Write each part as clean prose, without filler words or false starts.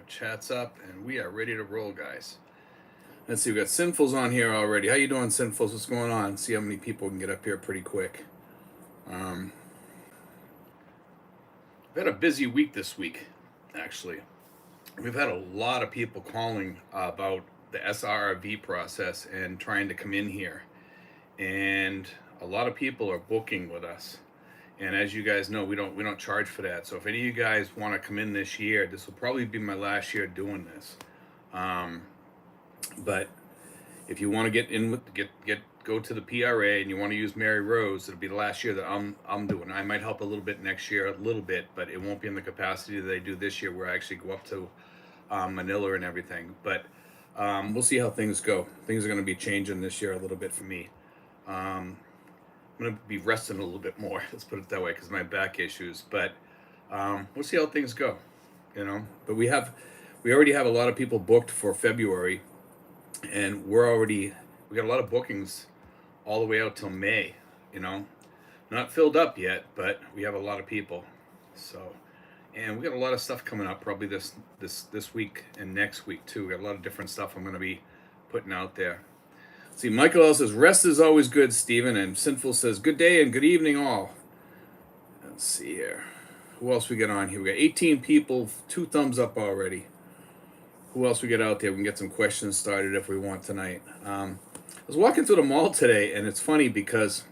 Chat's up, and we are ready to roll, guys. Let's see, we got Sinfuls on here already. How you doing, Sinfuls? What's going on? See how many people can get up here pretty quick. Um, we've had a busy week this week, actually. We've had a lot of people calling about the SRRV process and trying to come in here. And a lot of people are booking with us. And as you guys know, we don't charge for that. So if any of you guys want to come in this year, this will probably be my last year doing this. Um, but if you want to get in with go to the PRA and you want to use Mary Rose, it'll be the last year that I'm doing. I might help a little bit next year, a little bit, but it won't be in the capacity that I do this year, where I actually go up to Manila and everything. But we'll see how things go. Things are going to be changing this year a little bit for me. I'm going to be resting a little bit more. Let's put it that way, because of my back issues. But we'll see how things go. But we already have a lot of people booked for February, and we got a lot of bookings all the way out till May. Not filled up yet, but we have a lot of people. So, and we got a lot of stuff coming up probably this week and next week too. We got a lot of different stuff I'm going to be putting out there. See, Michael L says rest is always good, Stephen, and Sinful says good day and good evening all. Let's see here. Who else we got on here? We got 18 people, 2 thumbs up already. Who else we got out there? We can get some questions started if we want tonight. I was walking through the mall today, and it's funny because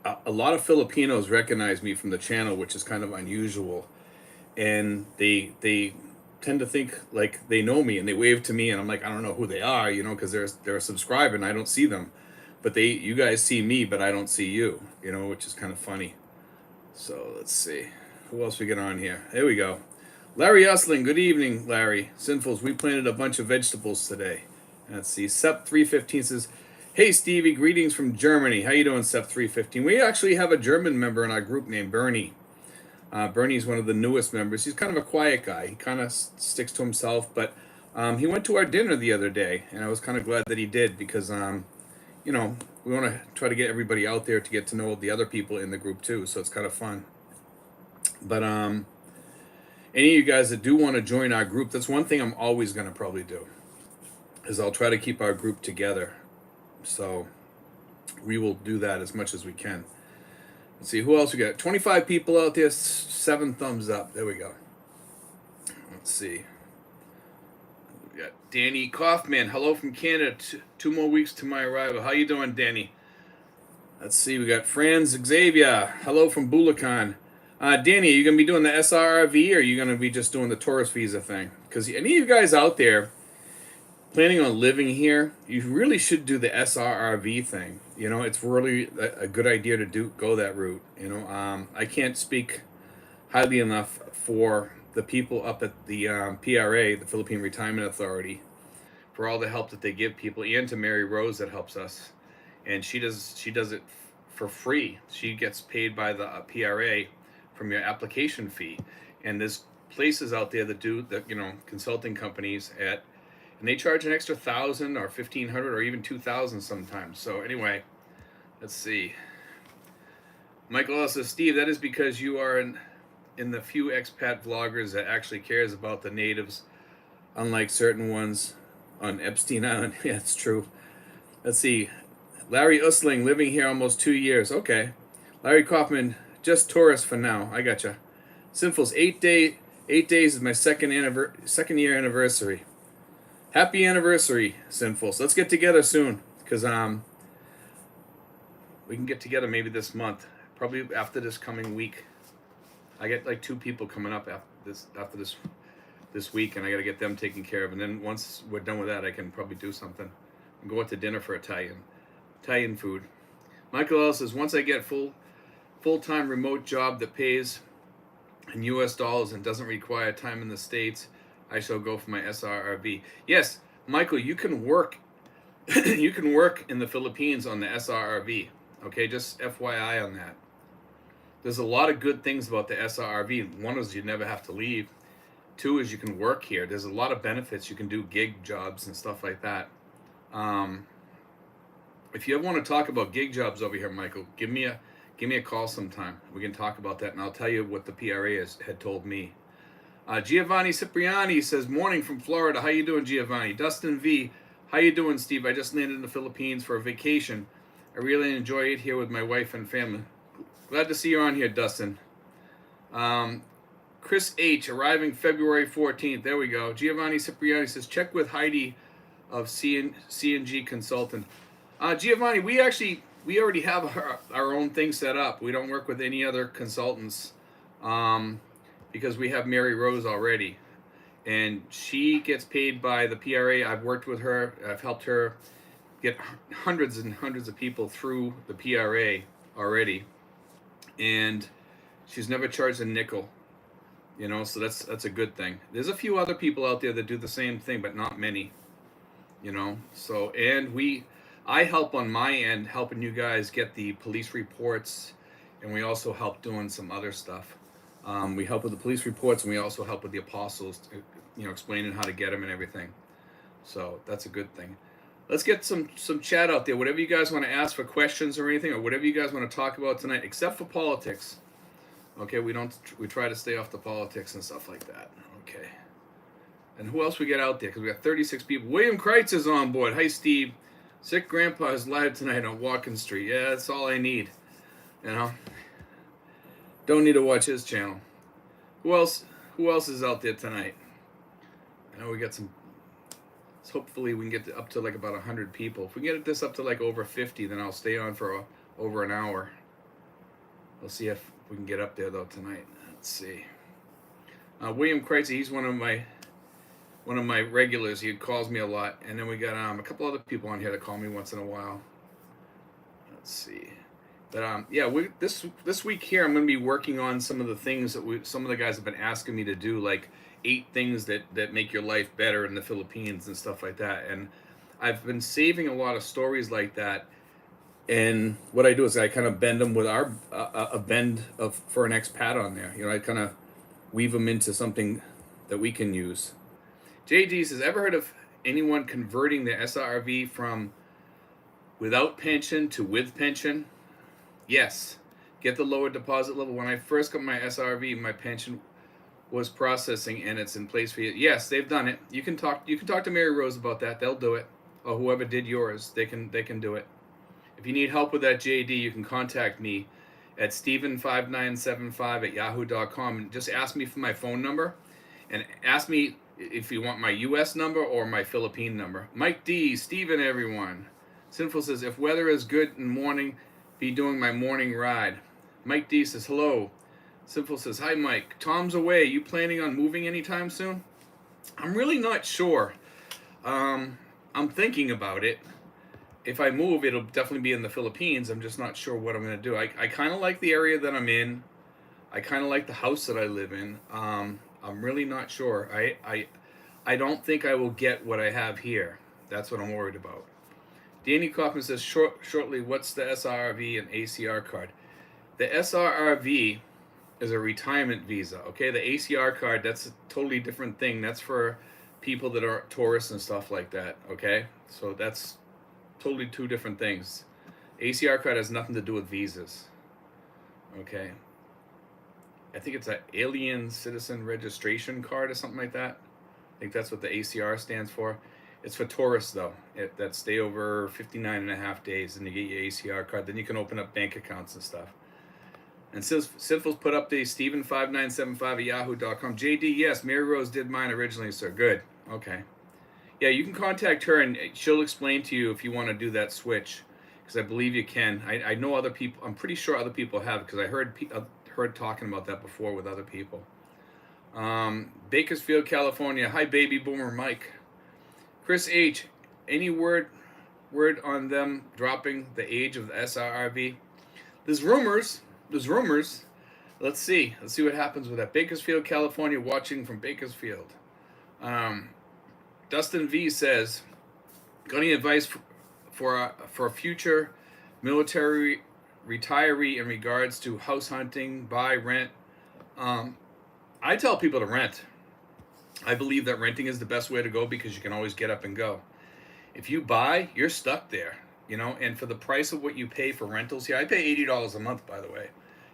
a lot of Filipinos recognize me from the channel, which is kind of unusual, and they tend to think like they know me, and they wave to me, and I'm like, I don't know who they are, because they're a subscriber and I don't see them, but you guys see me, but I don't see you, which is kind of funny. So let's see who else we get on here. There we go. Larry Usling, good evening, Larry. Sinfuls, we planted a bunch of vegetables today. Let's see. Sep315 says, hey Stevie, greetings from Germany. How you doing, Sep315? We actually have a German member in our group named Bernie. Bernie's one of the newest members. He's kind of a quiet guy. He kind of sticks to himself, but he went to our dinner the other day, and I was kind of glad that he did, because we want to try to get everybody out there to get to know the other people in the group too, so it's kind of fun. But any of you guys that do want to join our group, that's one thing I'm always going to probably do, is I'll try to keep our group together. So we will do that as much as we can. Let's see, who else we got? 25 people out there, 7 thumbs up. There we go. Let's see. We got Danny Kaufman. Hello from Canada. 2 more weeks to my arrival. How you doing, Danny? Let's see. We got Franz Xavier. Hello from Bulacan. Danny, are you going to be doing the SRRV, or are you going to be just doing the tourist visa thing? Because any of you guys out there planning on living here, you really should do the SRRV thing. It's really a good idea to go that route. I can't speak highly enough for the people up at the PRA, the Philippine Retirement Authority, for all the help that they give people, and to Mary Rose that helps us. And she does it for free. She gets paid by the PRA from your application fee. And there's places out there that do the consulting companies and they charge an extra $1,000 or $1,500 or even $2,000 sometimes. So anyway, let's see. Michael also says, Steve, that is because you are in the few expat vloggers that actually cares about the natives, unlike certain ones on Epstein Island. Yeah, it's true. Let's see. Larry Usling, living here almost 2 years. Okay. Larry Kaufman, just tourist for now. I gotcha. Sinfuls, 8 days is my second year anniversary. Happy anniversary, Sinfuls. Let's get together soon, because we can get together maybe this month, probably after this coming week. I get like 2 people coming up after this week, and I got to get them taken care of. And then once we're done with that, I can probably do something. And go out to dinner for Italian food. Michael L says, once I get full-time remote job that pays in U.S. dollars and doesn't require time in the States, I shall go for my SRRV. Yes, Michael, you can work. You can work in the Philippines on the SRRV. Okay, just FYI on that. There's a lot of good things about the SRRV. One is you never have to leave. 2 is you can work here. There's a lot of benefits. You can do gig jobs and stuff like that. If you ever want to talk about gig jobs over here, Michael, give me a call sometime. We can talk about that, and I'll tell you what the PRA had told me. Giovanni Cipriani says, morning from Florida. How you doing, Giovanni? Dustin V, how you doing, Steve? I just landed in the Philippines for a vacation. I really enjoy it here with my wife and family. Glad to see you on here, Dustin. Chris H, arriving February 14th. There we go. Giovanni Cipriani says, check with Heidi of CNG Consultant. Giovanni, we already have our own thing set up. We don't work with any other consultants because we have Mary Rose already. And she gets paid by the PRA. I've worked with her. I've helped her get hundreds and hundreds of people through the PRA already. And she's never charged a nickel. You know, so that's a good thing. There's a few other people out there that do the same thing, but not many. You know, so and I help on my end, helping you guys get the police reports, and we also help doing some other stuff. We help with the police reports, and we also help with the apostles, you know, explaining how to get them and everything. So that's a good thing. Let's get some chat out there. Whatever you guys want to ask for questions or anything, or whatever you guys want to talk about tonight, except for politics. Okay, we try to stay off the politics and stuff like that. Okay. And who else we get out there? Because we got 36 people. William Kreitz is on board. Hi, Steve. Sick Grandpa is live tonight on Walking Street. Yeah, that's all I need. You know? Don't need to watch his channel. Who else is out there tonight? I know we got some. Hopefully we can get up to like about 100 people. If we get this up to like over 50, then I'll stay on for over an hour. We'll see if we can get up there though tonight. Let's see. William Kreitz, he's one of my regulars. He calls me a lot, and then we got a couple other people on here that call me once in a while. Let's see. But yeah, this week here I'm going to be working on some of the things that some of the guys have been asking me to do, like 8 things that make your life better in the Philippines and stuff like that. And I've been saving a lot of stories like that. And what I do is I kind of bend them with a bend for an expat on there. You know, I kind of weave them into something that we can use. JD says, ever heard of anyone converting the SRV from without pension to with pension? Yes. Get the lower deposit level. When I first got my SRV, my pension was processing and it's in place for you. Yes, they've done it. You can talk to Mary Rose about that. They'll do it. Or whoever did yours, they can do it. If you need help with that, JD, you can contact me at steven5975@yahoo.com and just ask me for my phone number and ask me if you want my US number or my Philippine number. Mike D, Steven, everyone. Sinful says, if weather is good in the morning, be doing my morning ride. Mike D says, hello. Sinful says, hi, Mike. Tom's away. You planning on moving anytime soon? I'm really not sure. I'm thinking about it. If I move, it'll definitely be in the Philippines. I'm just not sure what I'm going to do. I kind of like the area that I'm in. I kind of like the house that I live in. I'm really not sure. I don't think I will get what I have here. That's what I'm worried about. Danny Kaufman says, shortly, what's the SRV and ACR card? The SRV is a retirement visa, okay? The ACR card, that's a totally different thing. That's for people that are tourists and stuff like that, okay? So that's totally 2 different things. ACR card has nothing to do with visas, okay? I think it's an alien citizen registration card or something like that. I think that's what the ACR stands for. It's for tourists, though, that stay over 59 and a half days, and you get your ACR card. Then you can open up bank accounts and stuff. And Sinful's put up the Steven5975@yahoo.com. JD, yes, Mary Rose did mine originally, sir. Good. Okay. Yeah, you can contact her, and she'll explain to you if you want to do that switch, because I believe you can. I know other people. I'm pretty sure other people have, because I heard talking about that before with other people. Bakersfield, California. Hi, baby boomer Mike. Chris H, any word on them dropping the age of the SRRV? There's rumors. Let's see what happens with that. Bakersfield, California, watching from Bakersfield. Dustin V says, got any advice for a future military retiree in regards to house hunting, buy, rent? I tell people to rent. I believe that renting is the best way to go because you can always get up and go. If you buy, you're stuck there, you know, and for the price of what you pay for rentals here, I pay $80 a month, by the way,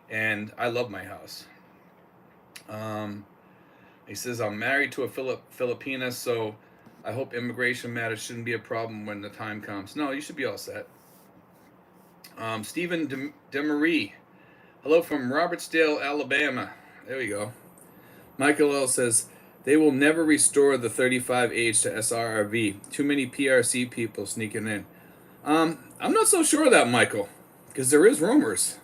and I love my house. He says, I'm married to a Filipina, so I hope immigration matters shouldn't be a problem when the time comes. No, you should be all set. Stephen DeMarie. Hello from Robertsdale, Alabama. There we go. Michael L. says, they will never restore the 35 age to SRRV. Too many PRC people sneaking in. I'm not so sure of that, Michael, because there is rumors.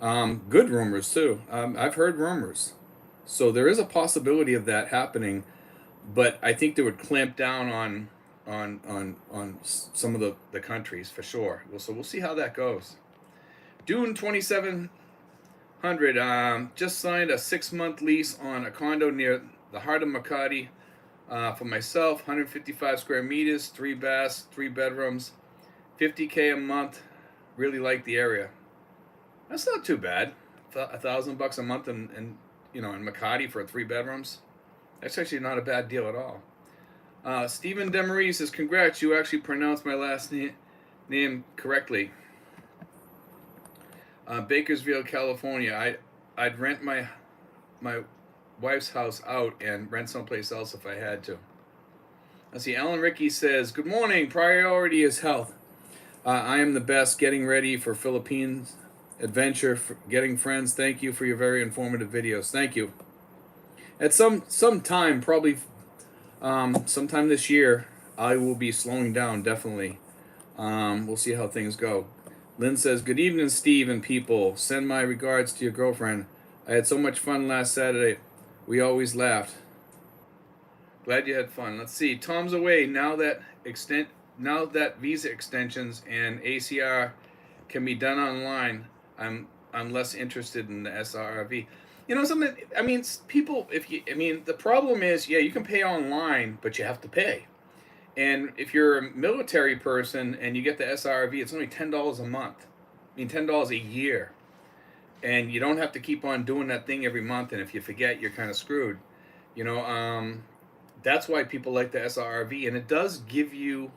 Good rumors, too. I've heard rumors. So there is a possibility of that happening, but I think they would clamp down on some of the countries for sure. So we'll see how that goes. Dune 2700 just signed a 6-month lease on a condo near the heart of Makati for myself. 155 square meters, 3 baths, 3 bedrooms, $50K a month. Really like the area. That's not too bad. $1,000 a month in Makati for 3 bedrooms. That's actually not a bad deal at all. Stephen Demarie says, congrats, you actually pronounced my last name correctly. Bakersfield, California. I'd rent my wife's house out and rent someplace else if I had to. Let's see. Alan Ricky says, good morning. Priority is health. I am the best. Getting ready for Philippines adventure, for getting friends. Thank you for your very informative videos. Thank you. At some time, probably sometime this year, I will be slowing down, definitely. We'll see how things go. Lynn says, good evening, Steve and people. Send my regards to your girlfriend. I had so much fun last Saturday. We always laughed. Glad you had fun. Let's see. Tom's away. Now that visa extensions and ACR can be done online, I'm less interested in the SRRV. Something. People. The problem is, yeah, you can pay online, but you have to pay. And if you're a military person and you get the SRV, it's only $10 a month. $10 a year. And you don't have to keep on doing that thing every month. And if you forget, you're kind of screwed. That's why people like the SRV. And it does give you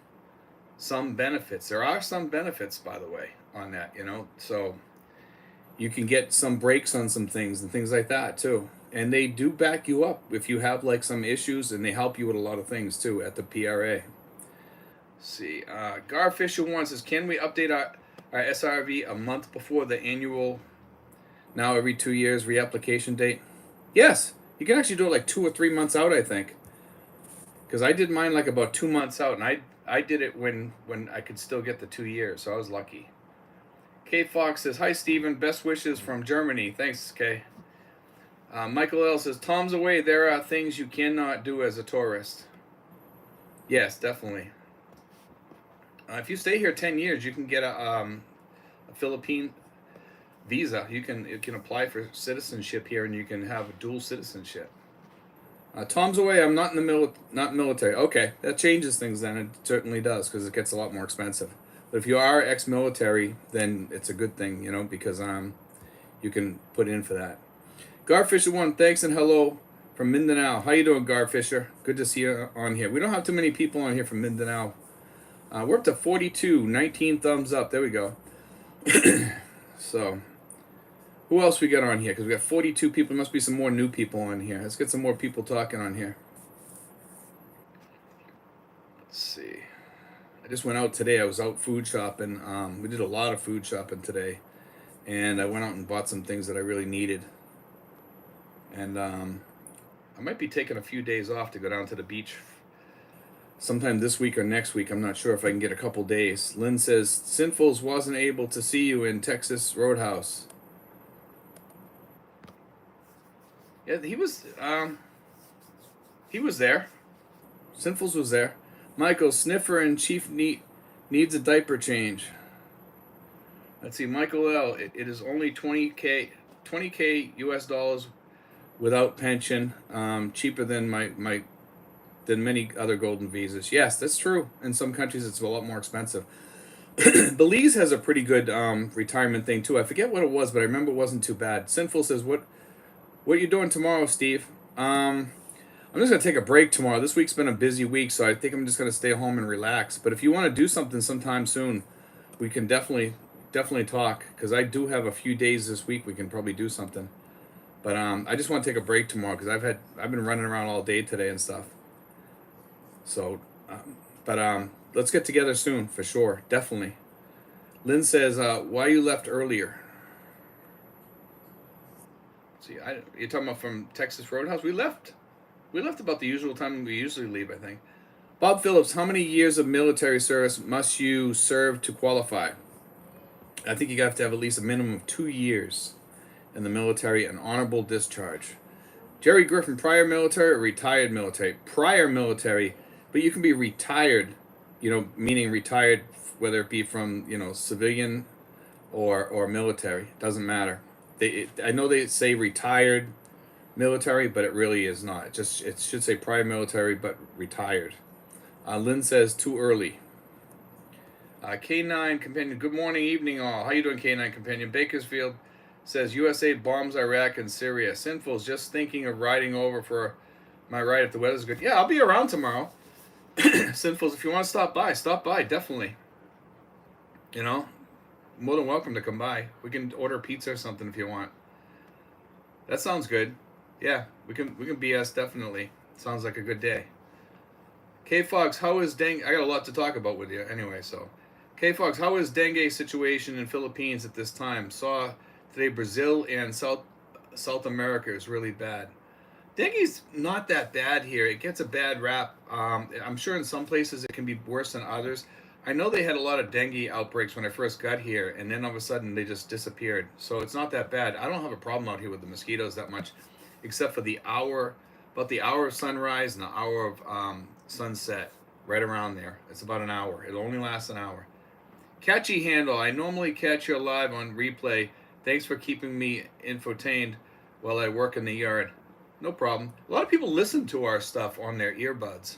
some benefits. There are some benefits, by the way, on that, So you can get some breaks on some things and things like that, too. And they do back you up if you have some issues, and they help you with a lot of things too at the PRA. Let's see, Garfisher one says, can we update our SRV a month before the annual, now every 2 years reapplication date? Yes, you can actually do it 2 or 3 months out, I think. Because I did mine about 2 months out, and I did it when I could still get the 2 years, so I was lucky. Kay Fox says, hi Stephen, best wishes from Germany. Thanks, Kay. Michael L. says, Tom's away. There are things you cannot do as a tourist. Yes, definitely. If you stay here 10 years, you can get a Philippine visa. You can apply for citizenship here, and you can have a dual citizenship. Tom's away. I'm not in the not military. Okay, that changes things then. It certainly does, because it gets a lot more expensive. But if you are ex-military, then it's a good thing, because you can put in for that. Garfisher one, thanks and hello from Mindanao. How you doing, Garfisher? Good to see you on here. We don't have too many people on here from Mindanao. We're up to 42, 19 thumbs up. There we go. So, who else we got on here? Because we got 42 people. There must be some more new people on here. Let's get some more people talking on here. Let's see. I just went out today. I was out food shopping. We did a lot of food shopping today. And I went out and bought some things that I really needed. And I might be taking a few days off to go down to the beach sometime this week or next week. I'm not sure if I can get a couple days. Lynn says, Sinfuls wasn't able to see you in Texas Roadhouse. Yeah, he was there. Sinfuls was there. Michael, Sniffer and Chief needs a diaper change. Let's see, Michael L. It is only $20K US dollars without pension, cheaper than than many other golden visas. Yes, that's true. In some countries, it's a lot more expensive. Belize has a pretty good retirement thing too. I forget what it was, but I remember it wasn't too bad. Sinful says, "What you doing tomorrow, Steve?" I'm just gonna take a break tomorrow. This week's been a busy week, so I think I'm just gonna stay home and relax. But if you want to do something sometime soon, we can definitely talk, because I do have a few days this week. We can probably do something. But I just want to take a break tomorrow because I've been running around all day today and stuff. So, let's get together soon for sure, definitely. Lynn says, "Why you left earlier?" See, you're talking about from Texas Roadhouse. We left. We left about the usual time we usually leave, I think. Bob Phillips, how many years of military service must you serve to qualify? I think you have to have at least a minimum of 2 years in the military, an honorable discharge. Jerry Griffin, prior military or retired military? Prior military, but you can be retired, meaning retired, whether it be from, civilian or military. Doesn't matter. I know they say retired military, but it really is not. It should say prior military, but retired. Lynn says too early. K9 Companion, good morning, evening all. How you doing, K9 Companion? Bakersfield says USA bombs Iraq and Syria. Sinful's just thinking of riding over for my ride if the weather's good. Yeah, I'll be around tomorrow. Sinful's, if you want to stop by, definitely. You know, more than welcome to come by. We can order pizza or something if you want. That sounds good. Yeah, we can BS definitely. Sounds like a good day. K Fox, how is dengue? I got a lot to talk about with you anyway, so. K Fox, how is dengue situation in Philippines at this time? Saw today Brazil and South America is really bad. Dengue's not that bad here. It gets a bad rap. I'm sure in some places it can be worse than others. I know they had a lot of dengue outbreaks when I first got here, and then all of a sudden they just disappeared. So it's not that bad. I don't have a problem out here with the mosquitoes that much, except for about the hour of sunrise and the hour of sunset, right around there. It's about an hour. It'll only last an hour. Catchy handle. I normally catch you live on replay. Thanks for keeping me infotained while I work in the yard. No problem. A lot of people listen to our stuff on their earbuds,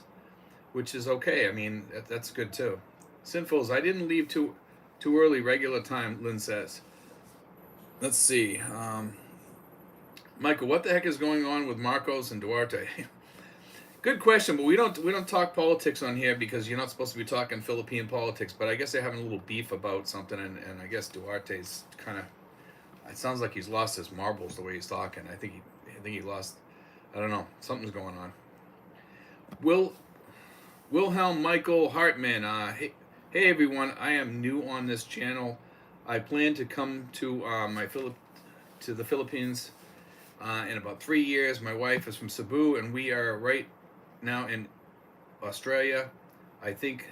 which is okay. I mean, that's good too. Sinfuls, I didn't leave too early. Regular time, Lynn says. Let's see. Michael, what the heck is going on with Marcos and Duarte? Good question, but we don't talk politics on here because you're not supposed to be talking Philippine politics. But I guess they're having a little beef about something, and I guess Duarte's kind of. It sounds like he's lost his marbles the way he's talking. I think he lost. I don't know. Something's going on. Wilhelm Michael Hartman. Hey everyone. I am new on this channel. I plan to come to to the Philippines in about 3 years. My wife is from Cebu, and we are right now in Australia. I think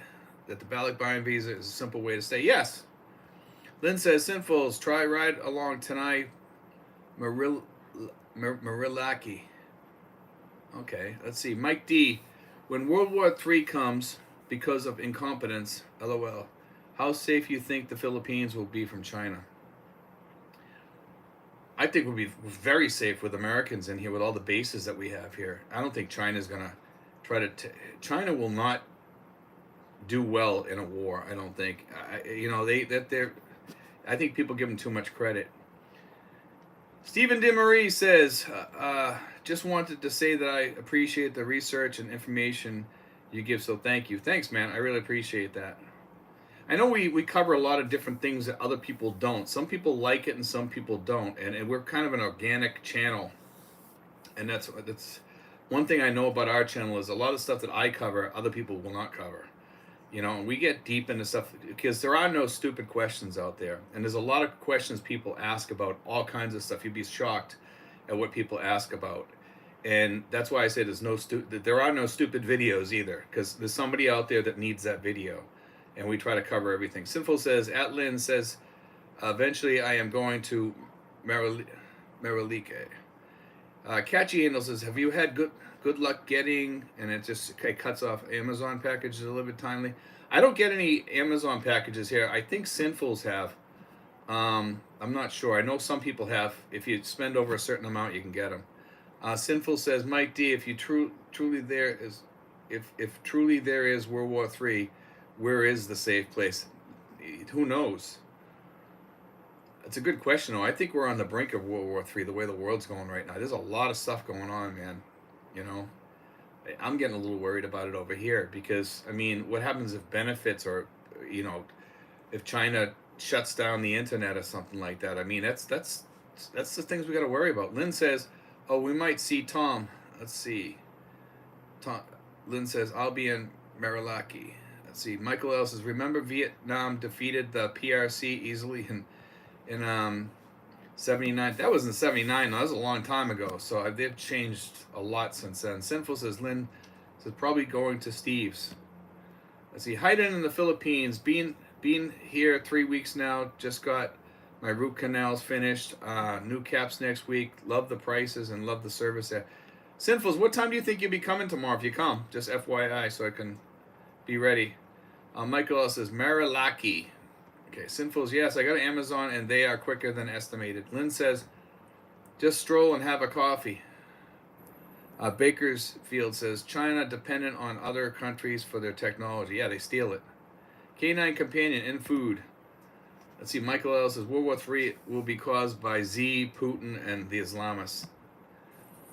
that the Balikbayan visa is a simple way to stay. Yes. Lynn says, Sinfuls, try ride along tonight. Marilaki. Okay, let's see. Mike D. When World War III comes because of incompetence, LOL, how safe you think the Philippines will be from China? I think we'll be very safe with Americans in here with all the bases that we have here. I don't think China's going to try to... China will not do well in a war, I don't think. I think people give them too much credit. Stephen DeMarie says, just wanted to say that I appreciate the research and information you give, so thank you. Thanks, man. I really appreciate that. I know we cover a lot of different things that other people don't. Some people like it and some people don't. And we're kind of an organic channel. And that's one thing I know about our channel is a lot of stuff that I cover, other people will not cover. And we get deep into stuff because there are no stupid questions out there. And there's a lot of questions people ask about all kinds of stuff. You'd be shocked at what people ask about. And that's why I say there are no stupid videos either, because there's somebody out there that needs that video. And we try to cover everything. Sinful says, Atlin says, eventually I am going to Marilike. Catchy Angel says, have you had good luck getting, and it cuts off Amazon packages delivered timely? I don't get any Amazon packages here. I think Sinfuls have. I'm not sure. I know some people have. If you spend over a certain amount, you can get them. Sinful says, Mike D, if you truly there is, if truly there is World War III, where is the safe place? Who knows? It's a good question, though. I think we're on the brink of World War III, the way the world's going right now. There's a lot of stuff going on, man. I'm getting a little worried about it over here because, what happens if benefits or, if China shuts down the internet or something like that? That's that's the things we got to worry about. Lynn says, "Oh, we might see Tom." Let's see. Tom. Lynn says, "I'll be in Marilaki." Let's see. Michael L says, "Remember Vietnam defeated the PRC easily in 79. That was in 79. That was a long time ago. So they've changed a lot since then." Sinful says, Lynn says, "Probably going to Steve's." Let's see. Hiding in the Philippines. Being here 3 weeks now. Just got my root canals finished. New caps next week. Love the prices and love the service there. Sinfuls, what time do you think you'll be coming tomorrow if you come? Just FYI, so I can be ready. Michael L says, Marilaki. Okay, Sinfuls, yes, I got Amazon and they are quicker than estimated. Lynn says, just stroll and have a coffee. Bakersfield says, China dependent on other countries for their technology. Yeah, they steal it. K9 Companion in food. Let's see, Michael L says, World War III will be caused by Z, Putin, and the Islamists.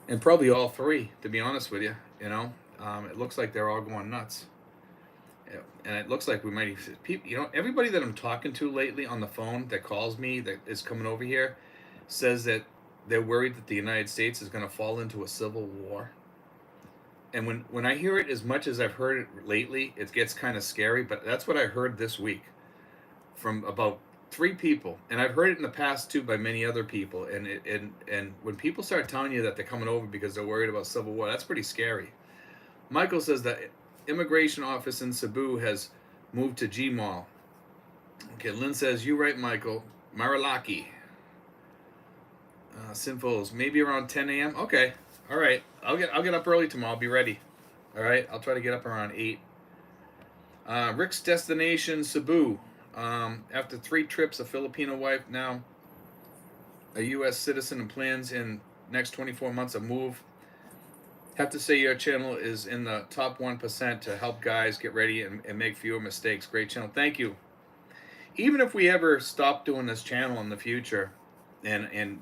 And probably all three, to be honest with you. You know, it looks like they're all going nuts. And it looks like we might, everybody that I'm talking to lately on the phone that calls me, that is coming over here, says that they're worried that the United States is going to fall into a civil war. And when I hear it as much as I've heard it lately, it gets kind of scary. But that's what I heard this week from about 3 people, and I've heard it in the past too by many other people. And when people start telling you that they're coming over because they're worried about civil war, that's pretty scary. Michael says that immigration office in Cebu has moved to G Mall. Okay, Lynn says, you right, Michael. Marilaki. Sinfuls, maybe around 10 a.m. Okay, all right. I'll get up early tomorrow. I'll be ready. All right, I'll try to get up around 8. Rick's destination, Cebu. After 3 trips, a Filipino wife, now a U.S. citizen, and plans in next 24 months a move. Have to say your channel is in the top 1% to help guys get ready and make fewer mistakes. Great channel. Thank you. Even if we ever stop doing this channel in the future, and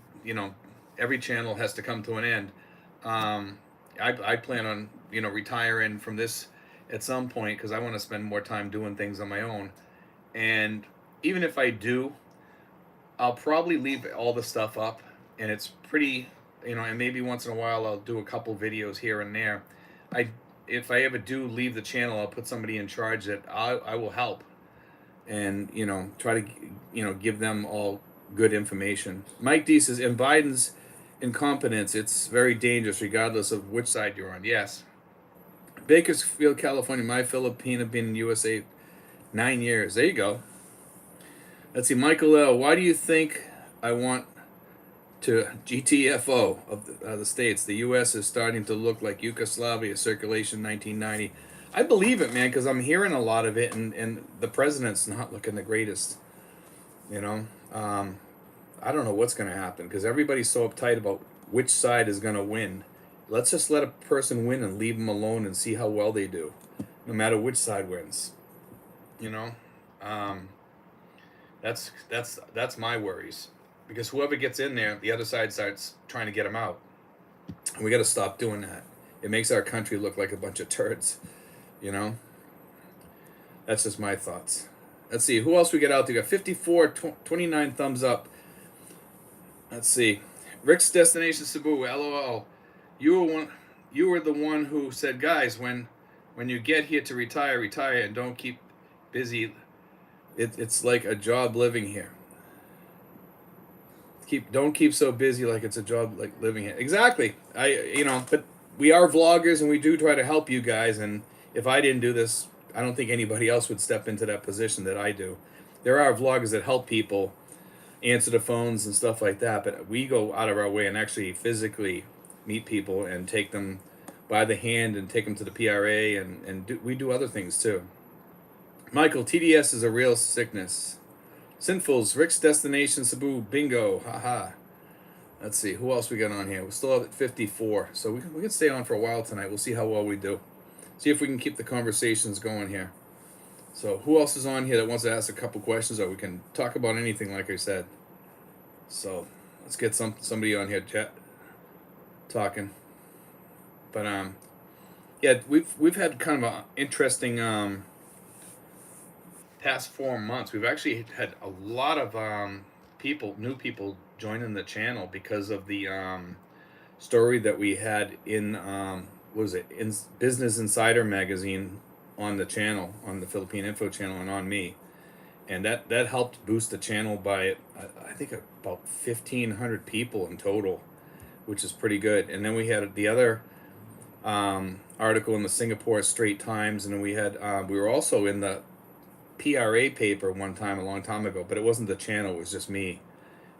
every channel has to come to an end, I plan on retiring from this at some point because I want to spend more time doing things on my own. And even if I do, I'll probably leave all the stuff up, and it's pretty, and maybe once in a while I'll do a couple videos here and there. If I ever do leave the channel, I'll put somebody in charge that I will help, and try to give them all good information. Mike D says, in Biden's incompetence, it's very dangerous regardless of which side you're on. Yes. Bakersfield, California. My Philippine have been in USA 9 years. There you go. Let's see, Michael L. Why do you think I want to GTFO of the states? The U.S. is starting to look like Yugoslavia, circulation 1990. I believe it, man, because I'm hearing a lot of it, and the president's not looking the greatest. I don't know what's going to happen because everybody's so uptight about which side is going to win. Let's just let a person win and leave them alone and see how well they do, no matter which side wins. That's my worries, because whoever gets in there, the other side starts trying to get them out. And we got to stop doing that. It makes our country look like a bunch of turds. That's just my thoughts. Let's see who else we get out there. We got 54, 29 thumbs up. Let's see. Rick's destination, Cebu. LOL. You were the one who said, guys, when you get here to retire, and don't keep busy. It's like a job living here. Don't keep so busy like it's a job like living here. Exactly. But we are vloggers and we do try to help you guys. And if I didn't do this, I don't think anybody else would step into that position that I do. There are vloggers that help people answer the phones and stuff like that, but we go out of our way and actually physically meet people and take them by the hand and take them to the PRA, and we do other things too. Michael, TDS is a real sickness. Sinfuls, Rick's destination, Cebu, bingo, haha. Let's see, who else we got on here? We're still at 54, so we can stay on for a while tonight. We'll see how well we do. See if we can keep the conversations going here. So who else is on here that wants to ask a couple questions, or we can talk about anything, like I said. So let's get somebody on here chat talking. But yeah, we've had kind of an interesting past 4 months. We've actually had a lot of new people joining the channel because of the story that we had in what was it, in Business Insider magazine, on the channel, on the Philippine Info channel, and on me, and that helped boost the channel by I think about 1,500 people in total, which is pretty good. And then we had the other article in the Singapore Strait Times, and then we were also in the PRA paper one time a long time ago, but it wasn't the channel; it was just me.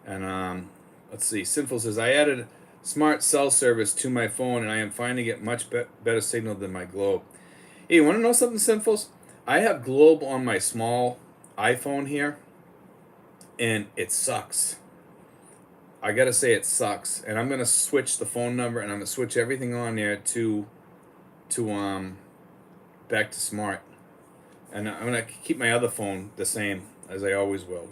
And let's see, Sinful says, I added smart cell service to my phone, and I am finding it much better signal than my Globe. Hey, you want to know something, Sinfuls? I have Globe on my small iPhone here, and it sucks. I gotta say, it sucks. And I'm gonna switch the phone number, and I'm gonna switch everything on there to back to smart. And I'm gonna keep my other phone the same as I always will.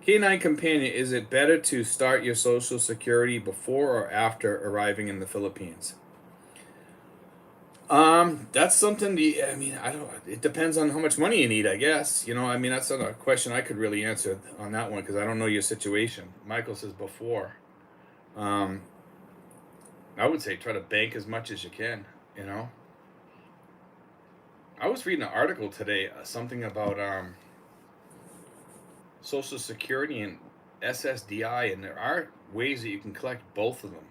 K9 Companion, is it better to start your Social Security before or after arriving in the Philippines? That's something. I mean, I don't. It depends on how much money you need, I guess. I mean, that's not a question I could really answer on that one because I don't know your situation. Michael says before. I would say try to bank as much as you can. I was reading an article today, something about Social Security and SSDI, and there are ways that you can collect both of them,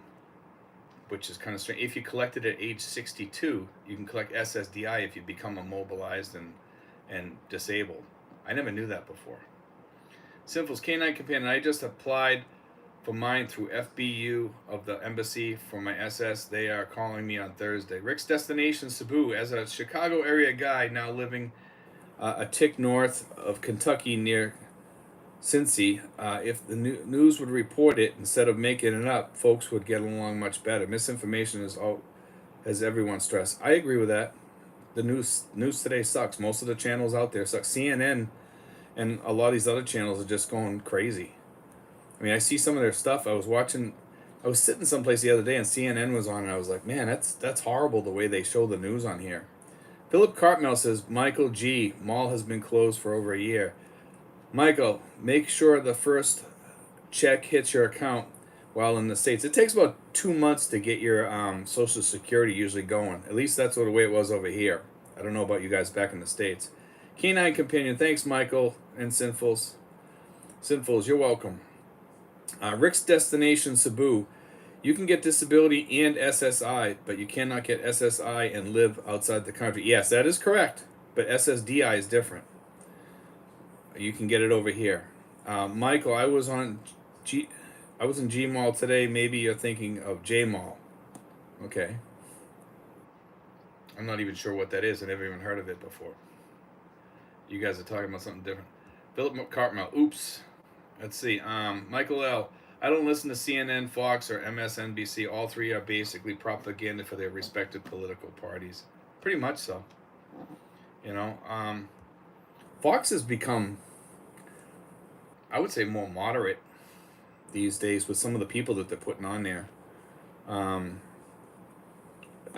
which is kind of strange. If you collected at age 62, you can collect SSDI if you become immobilized and disabled. I never knew that before. Simple's K9 Companion, I just applied for mine through FBU of the embassy for my SS. They are calling me on Thursday. Rick's Destination Cebu, as a Chicago area guy now living a tick north of Kentucky near Cincy, if the news would report it instead of making it up, folks would get along much better. Misinformation has everyone stressed. I agree with that. The news today sucks. Most of the channels out there suck. CNN and a lot of these other channels are just going crazy. I mean, I see some of their stuff. I was sitting someplace the other day and CNN was on, and I was like, man, that's horrible the way they show the news on here. Philip Cartmel says, Michael G, mall has been closed for over a year. Michael, make sure the first check hits your account while in the States. It takes about 2 months to get your Social Security usually going. At least that's the way it was over here. I don't know about you guys back in the States. K9 Companion, thanks, Michael and Sinfuls. Sinfuls, you're welcome. Rick's Destination Cebu, you can get disability and SSI, but you cannot get SSI and live outside the country. Yes, that is correct, but SSDI is different. You can get it over here. Michael, I was in G Mall today. Maybe you're thinking of J Mall. Okay. I'm not even sure what that is. I never even heard of it before. You guys are talking about something different. Philip Cartmel. Oops. Let's see. Michael L. I don't listen to CNN, Fox, or MSNBC. All three are basically propaganda for their respective political parties. Pretty much so. Fox has become, I would say, more moderate these days with some of the people that they're putting on there. I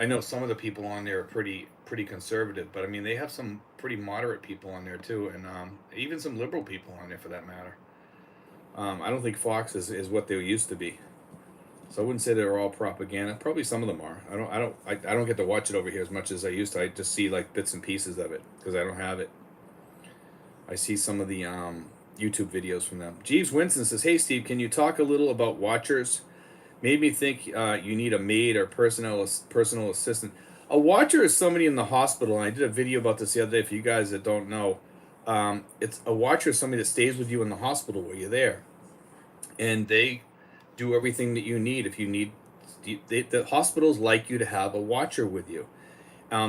know some of the people on there are pretty conservative, but I mean, they have some pretty moderate people on there too, and even some liberal people on there for that matter. I don't think Fox is what they used to be, so I wouldn't say they're all propaganda. Probably some of them are. I don't get to watch it over here as much as I used to. I just see like bits and pieces of it because I don't have it. I see some of the YouTube videos from them. Jeeves Winston says, hey Steve, can you talk a little about watchers? Made me think you need a maid or personal assistant. A watcher is somebody in the hospital, and I did a video about this the other day for you guys that don't know. It's a watcher is somebody that stays with you in the hospital while you're there, and they do everything that you need. If you need, the hospitals like you to have a watcher with you.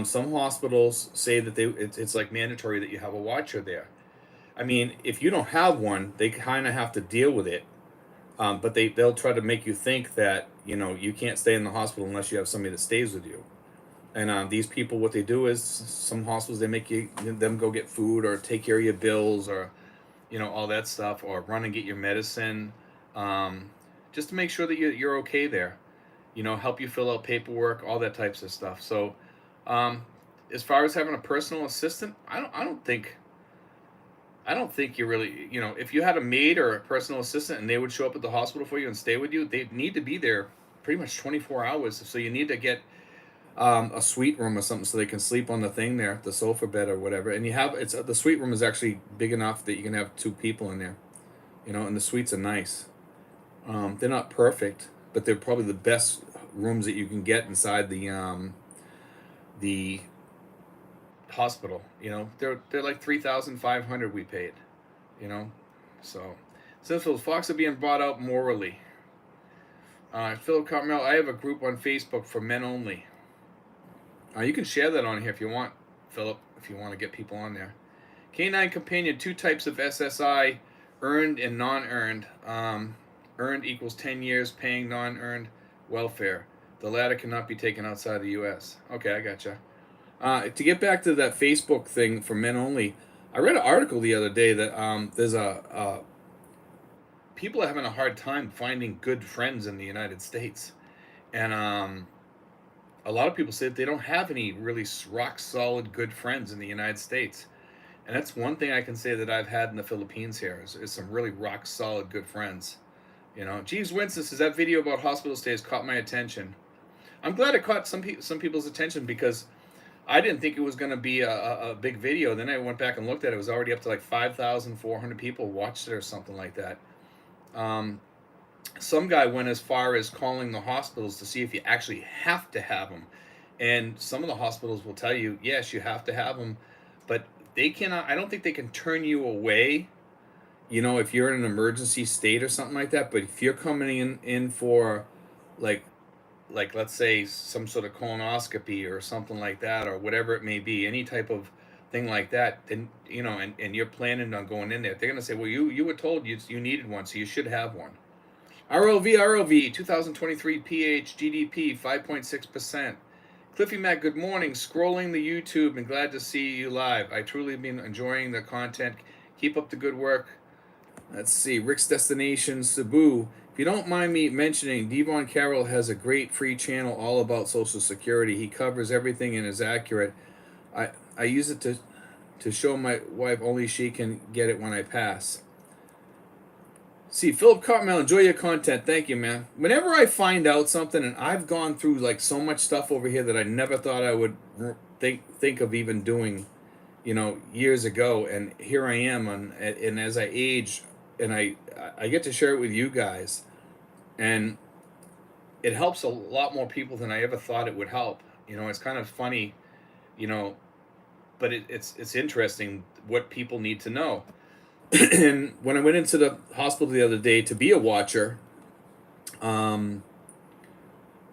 Some hospitals say that it's like mandatory that you have a watcher there. I mean, if you don't have one, they kind of have to deal with it. But they'll try to make you think that you can't stay in the hospital unless you have somebody that stays with you. And these people, what they do is some hospitals they make them go get food or take care of your bills or all that stuff, or run and get your medicine, just to make sure that you're okay there. Help you fill out paperwork, all that types of stuff. So, as far as having a personal assistant, I don't think I don't think you really, if you had a maid or a personal assistant and they would show up at the hospital for you and stay with you, they need to be there pretty much 24 hours. So you need to get a suite room or something so they can sleep on the thing there, the sofa bed or whatever. And the suite room is actually big enough that you can have two people in there, and the suites are nice. They're not perfect, but they're probably the best rooms that you can get inside the hospital. They're like 3,500 we paid. You know, so since those Fox are being brought out morally. Philip Carmel, I have a group on Facebook for men only. You can share that on here if you want, Philip, if you want to get people on there. Canine Companion, 2 types of SSI, earned and non-earned. Earned equals 10 years, paying non-earned welfare. The latter cannot be taken outside the U.S. Okay, I gotcha. To get back to that Facebook thing for men only, I read an article the other day that there's people are having a hard time finding good friends in the United States, and a lot of people say that they don't have any really rock solid good friends in the United States. And that's one thing I can say that I've had in the Philippines here is some really rock solid good friends. Jeeves Winston says that video about hospital stays caught my attention. I'm glad it caught some people's attention because I didn't think it was going to be a big video. Then I went back and looked at it. It was already up to like 5,400 people watched it or something like that. Some guy went as far as calling the hospitals to see if you actually have to have them. And some of the hospitals will tell you, yes, you have to have them, but they cannot, I don't think they can turn you away, if you're in an emergency state or something like that. But if you're coming in for like let's say some sort of colonoscopy or something like that, or whatever it may be, any type of thing like that, then and you're planning on going in there, they're going to say, well, you were told you needed one, so you should have one. ROV 2023 PH GDP 5.6%. Cliffy Mac, good morning. Scrolling the YouTube and glad to see you live. I truly have been enjoying the content. Keep up the good work. Let's see. Rick's Destination Cebu. If you don't mind me mentioning, Devon Carroll has a great free channel all about Social Security. He covers everything and is accurate. I use it to show my wife only she can get it when I pass. See, Philip Cartmel, enjoy your content. Thank you, man. Whenever I find out something, and I've gone through like so much stuff over here that I never thought I would think of even doing, years ago, and here I am, and as I age, and I get to share it with you guys, and it helps a lot more people than I ever thought it would help. It's kind of funny, but it's interesting what people need to know. And when I went into the hospital the other day to be a watcher, I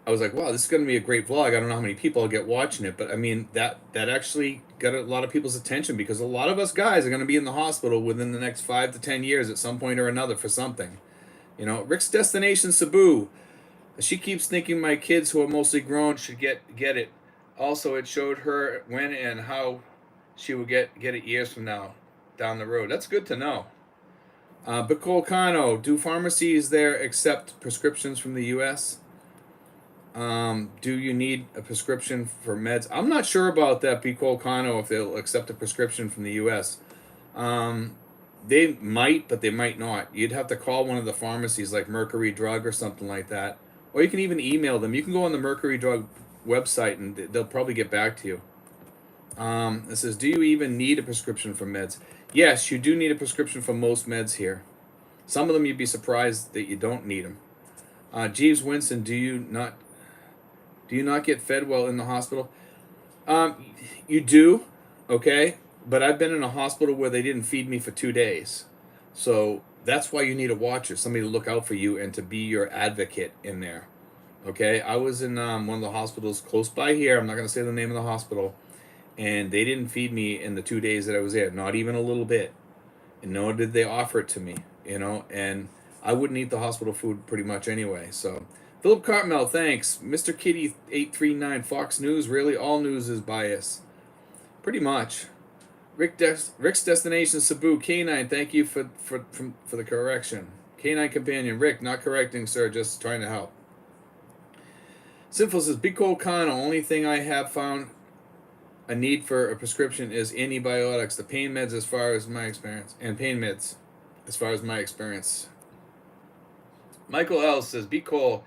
was like, wow, this is going to be a great vlog. I don't know how many people I'll get watching it, but I mean, that actually got a lot of people's attention because a lot of us guys are going to be in the hospital within the next 5 to 10 years at some point or another for something. Rick's Destination Cebu. She keeps thinking my kids, who are mostly grown, should get it. Also, it showed her when and how she would get it years from now, down the road. That's good to know. Bicol Cano, do pharmacies there accept prescriptions from the U.S.? Do you need a prescription for meds? I'm not sure about that, Bicol Cano, if they'll accept a prescription from the U.S. They might, but they might not. You'd have to call one of the pharmacies like Mercury Drug or something like that. Or you can even email them. You can go on the Mercury Drug website and they'll probably get back to you. It says, do you even need a prescription for meds? Yes, you do need a prescription for most meds here. Some of them you'd be surprised that you don't need them. Jeeves Winston, do you not get fed while in the hospital? You do, okay? But I've been in a hospital where they didn't feed me for 2 days. So that's why you need a watcher, somebody to look out for you and to be your advocate in there. Okay? I was in one of the hospitals close by here. I'm not going to say the name of the hospital. And they didn't feed me in the 2 days that I was there, not even a little bit. And nor did they offer it to me, and I wouldn't eat the hospital food pretty much anyway. So, Philip Cartmel, thanks. Mr. Kitty 839, Fox News, really all news is bias. Pretty much. Rick's Destination Cebu, K9, thank you for the correction. K9 Companion, Rick, not correcting, sir, just trying to help. Sinful says, Bicol Kano, only thing I have found a need for a prescription is antibiotics, the pain meds, as far as my experience, and pain meds, as far as my experience. Michael L says, "Be cool.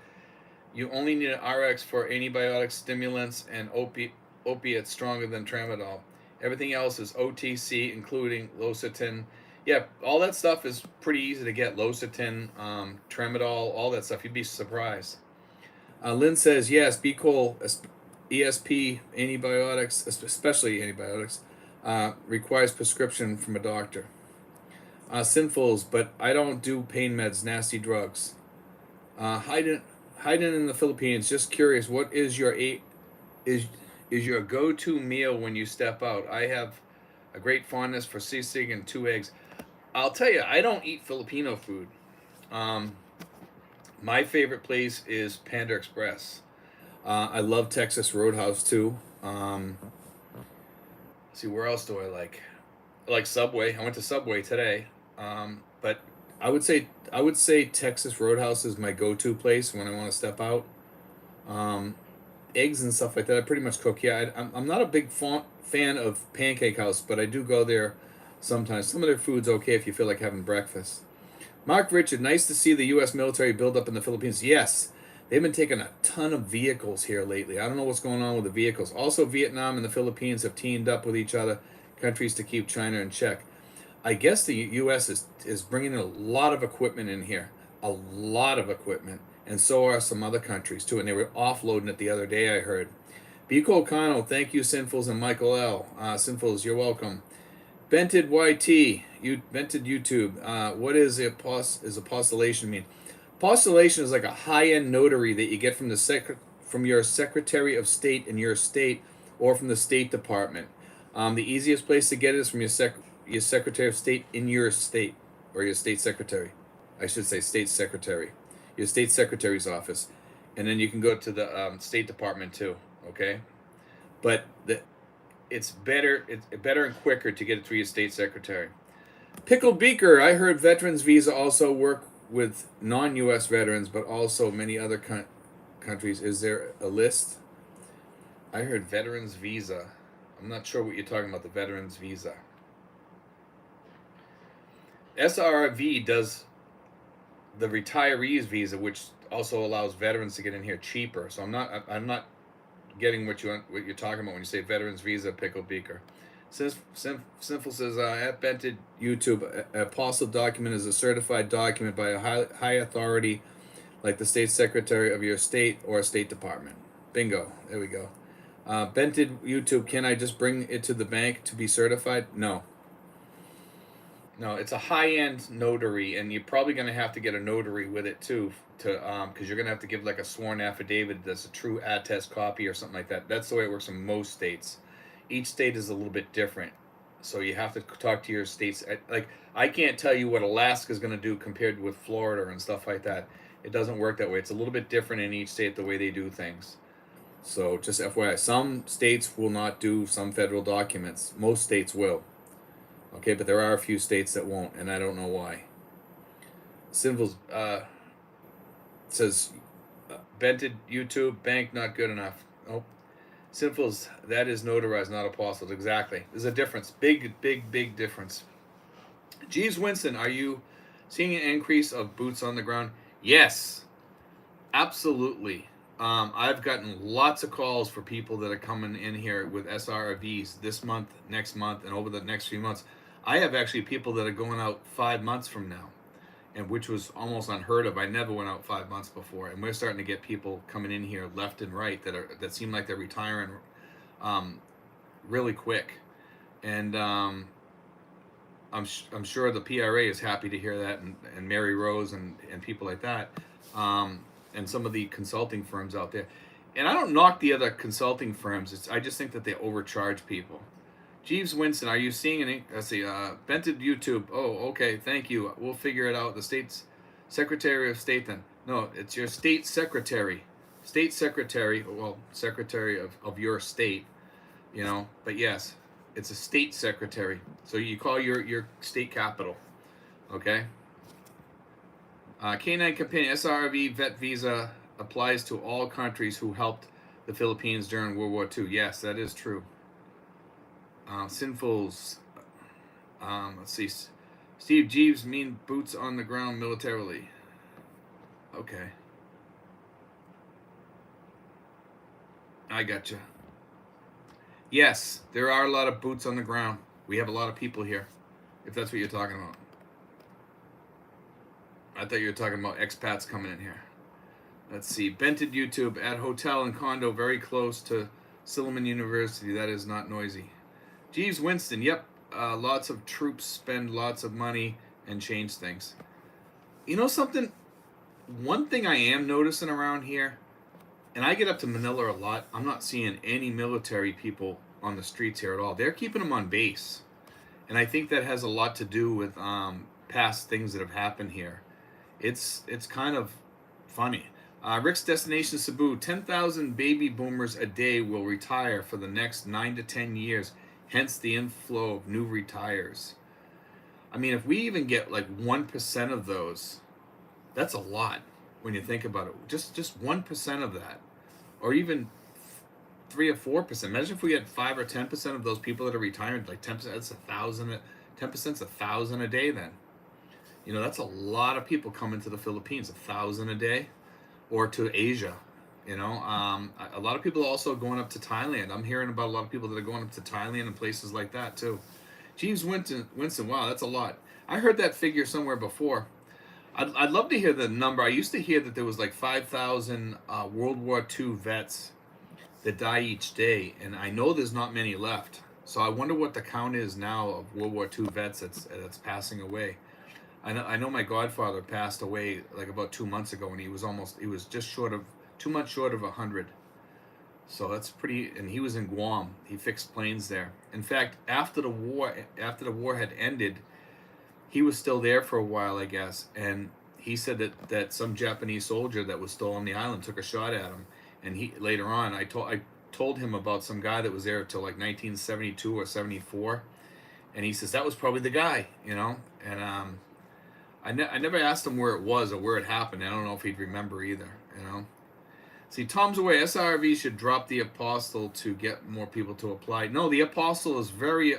You only need an RX for antibiotics, stimulants, and opiates stronger than tramadol. Everything else is OTC, including Losartan. Yeah, all that stuff is pretty easy to get. Losartan, tramadol, all that stuff. You'd be surprised." Lynn says, yes, be cool. ESP, antibiotics, especially antibiotics, requires prescription from a doctor. Sinfuls, but I don't do pain meds, nasty drugs. Hayden in the Philippines, just curious, what is your is your go-to meal when you step out? I have a great fondness for sisig and 2 eggs. I'll tell you, I don't eat Filipino food. My favorite place is Panda Express. I love Texas Roadhouse too. See, where else do I like? I like Subway. I went to Subway today. But I would say Texas Roadhouse is my go-to place when I want to step out. Eggs and stuff like that, I pretty much cook. Yeah, I'm not a big fan of Pancake House, but I do go there sometimes. Some of their food's okay if you feel like having breakfast. Mark Richard, nice to see the U.S. military build up in the Philippines. Yes, they've been taking a ton of vehicles here lately. I don't know what's going on with the vehicles. Also, Vietnam and the Philippines have teamed up with each other, countries to keep China in check. I guess the U.S. is bringing a lot of equipment in here, a lot of equipment, and so are some other countries too. And they were offloading it the other day, I heard. Biko Kano, thank you, Sinfuls, and Michael L. Sinfuls, you're welcome. Bented YT, Bented YouTube. What is apostillation mean? Apostillation is like a high-end notary that you get from from your Secretary of State in your state, or from the State Department. The easiest place to get it is from your Secretary of State in your state, or your state secretary. I should say state secretary, your state secretary's office, and then you can go to the State Department too. Okay, but it's better and quicker to get it through your state secretary. Pickle Beaker, I heard Veterans Visa also work with non-U.S. veterans, but also many other countries. Is there a list? I heard Veterans Visa. I'm not sure what you're talking about, the Veterans Visa. SRV does the retirees visa, which also allows veterans to get in here cheaper. So I'm not getting what you're talking about when you say Veterans Visa, Pickle Beaker. Simple says, at Bented YouTube, a apostle document is a certified document by a high authority, like the state secretary of your state or a State Department. Bingo. There we go. Bented YouTube, can I just bring it to the bank to be certified? No. No, it's a high-end notary, and you're probably going to have to get a notary with it too, because you're going to have to give like a sworn affidavit that's a true attest copy or something like that. That's the way it works in most states. Each state is a little bit different, so you have to talk to your states. Like, I can't tell you what Alaska is going to do compared with Florida and stuff like that. It doesn't work that way. It's a little bit different in each state the way they do things. So just FYI, some states will not do some federal documents. Most states will. Okay, but there are a few states that won't, and I don't know why. Symbols says, Bented YouTube, bank not good enough. Oh, Symbols, that is notarized, not apostles. Exactly. There's a difference. Big difference. Jeeves Winston, are you seeing an increase of boots on the ground? Yes, absolutely. I've gotten lots of calls for people that are coming in here with SRVs this month, next month, and over the next few months. I have actually people that are going out 5 months from now, and which was almost unheard of. I never went out 5 months before, and we're starting to get people coming in here left and right that seem like they're retiring really quick, and I'm sure the PRA is happy to hear that, and Mary Rose and people like that. And some of the consulting firms out there. And I don't knock the other consulting firms. I just think that they overcharge people. Jeeves Winston, are you seeing let's see, Bented YouTube. Oh, okay, thank you. We'll figure it out. The state's Secretary of State then. No, it's your state secretary. State secretary, well, secretary of your state, but yes, it's a state secretary. So you call your state capital, okay? K9 Companion, SRV vet visa applies to all countries who helped the Philippines during World War II. Yes, that is true. Sinfuls. Let's see. Steve Jeeves mean boots on the ground militarily. Okay. I gotcha. Yes, there are a lot of boots on the ground. We have a lot of people here, if that's what you're talking about. I thought you were talking about expats coming in here. Let's see. Bented YouTube at hotel and condo very close to Silliman University. That is not noisy. Jeeves Winston. Yep. Lots of troops spend lots of money and change things. You know something? One thing I am noticing around here, and I get up to Manila a lot, I'm not seeing any military people on the streets here at all. They're keeping them on base. And I think that has a lot to do with past things that have happened here. It's kind of funny. Rick's Destination Cebu, 10,000 baby boomers a day will retire for the next 9 to 10 years, hence the inflow of new retires. I mean, if we even get like 1% of those, that's a lot when you think about it. Just 1% of that, or even 3 or 4%. Imagine if we had 5 or 10% of those people that are retired, like 10%. That's 1,000. 10%'s 1,000 a day. Then, you know, that's a lot of people coming to the Philippines. 1,000 a day, or to Asia. You know, a lot of people are also going up to Thailand. I'm hearing about a lot of people that are going up to Thailand and places like that too. Jeeves Winston, wow, that's a lot. I heard that figure somewhere before. I'd love to hear the number. I used to hear that there was like 5,000 World War II vets that die each day, and I know there's not many left. So I wonder what the count is now of World War II vets that's passing away. I know my godfather passed away like about 2 months ago, and he was just short of 2 months short of 100. So that's pretty. And he was in Guam. He fixed planes there. In fact, after the war had ended, he was still there for a while, I guess. And he said that some Japanese soldier that was still on the island took a shot at him. And he later on, I told him about some guy that was there till like 1972 or 74, and he says that was probably the guy, you know. And I never asked him where it was or where it happened. I don't know if he'd remember either, you know. See, Tom's away. SRV should drop the apostle to get more people to apply. No, the apostle is very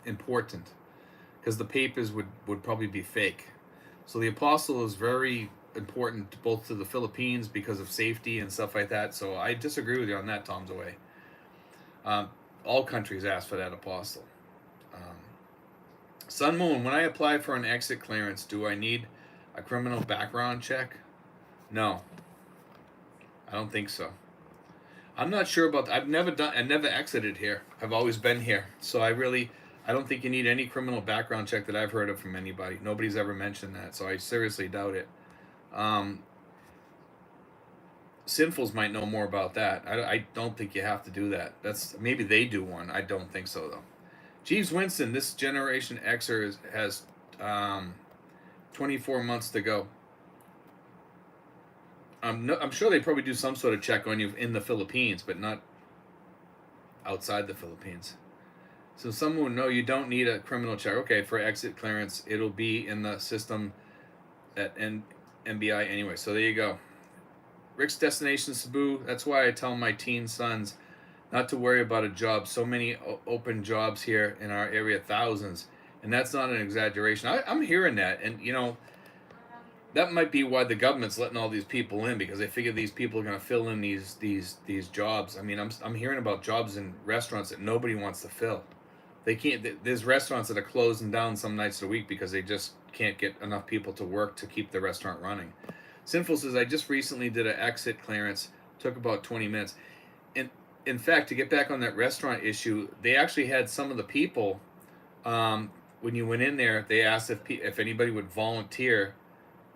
important, because the papers would probably be fake. So the apostle is very important both to the Philippines because of safety and stuff like that. So I disagree with you on that, Tom's away. All countries ask for that apostle. Sun Moon, when I apply for an exit clearance, do I need a criminal background check? No, I don't think so. I'm not sure about that. I never exited here. I've always been here. So I don't think you need any criminal background check that I've heard of from anybody. Nobody's ever mentioned that, so I seriously doubt it. Sinfuls might know more about that. I don't think you have to do that. Maybe they do one. I don't think so though. Jeeves Winston, this Generation Xer has 24 months to go. I'm sure they probably do some sort of check on you in the Philippines, but not outside the Philippines. So someone, no, you don't need a criminal check. Okay, for exit clearance, it'll be in the system at NBI anyway. So there you go. Rick's Destination Cebu. That's why I tell my teen sons not to worry about a job. So many open jobs here in our area, thousands. And that's not an exaggeration. I'm hearing that. And, you know, that might be why the government's letting all these people in, because they figure these people are going to fill in these jobs. I mean, I'm hearing about jobs in restaurants that nobody wants to fill. They can't. There's restaurants that are closing down some nights of the week because they just can't get enough people to work to keep the restaurant running. Sinful says, I just recently did an exit clearance. Took about 20 minutes. And in fact, to get back on that restaurant issue, they actually had some of the people, when you went in there, they asked if anybody would volunteer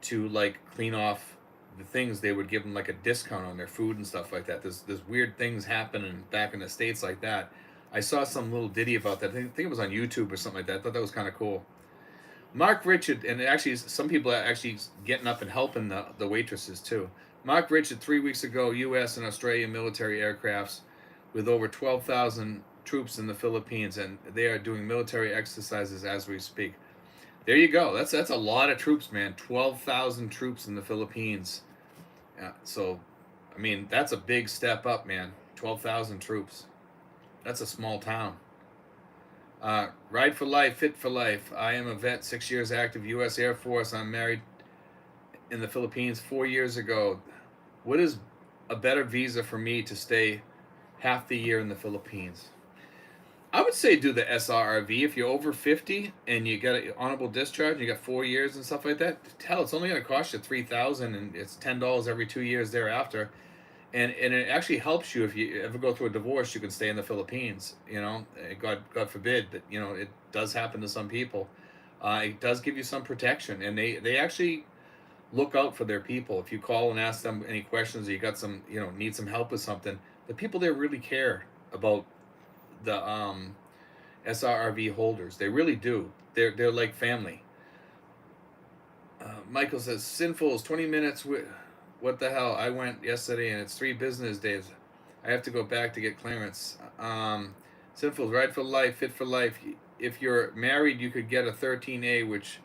to like clean off the things. They would give them like a discount on their food and stuff like that. There's weird things happening back in the States like that. I saw some little ditty about that. I think it was on YouTube or something like that. I thought that was kind of cool. Mark Richard, and actually some people are actually getting up and helping the waitresses too. Mark Richard, 3 weeks ago, U.S. and Australian military aircrafts with over 12,000 troops in the Philippines, and they are doing military exercises as we speak. There you go. That's a lot of troops, man. 12,000 troops in the Philippines. So, I mean, that's a big step up, man. 12,000 troops. That's a small town. Ride for life, fit for life. I am a vet, 6 years active, U.S. Air Force. I'm married in the Philippines 4 years ago. What is a better visa for me to stay half the year in the Philippines? I would say do the SRV if you're over 50 and you got an honorable discharge. You got 4 years and stuff like that. Hell, it's only going to cost you $3,000, and it's $10 every 2 years thereafter. And it actually helps you if you ever go through a divorce. You can stay in the Philippines. God forbid, but it does happen to some people. It does give you some protection, and they actually look out for their people. If you call and ask them any questions, or you got some need some help with something, the people there really care about the SRRV holders. They really do. They're like family. Michael says Sinful is 20 minutes. What the hell? I went yesterday and it's 3 business days. I have to go back to get clearance. Sinful, right for life, fit for life. If you're married, you could get a 13A, which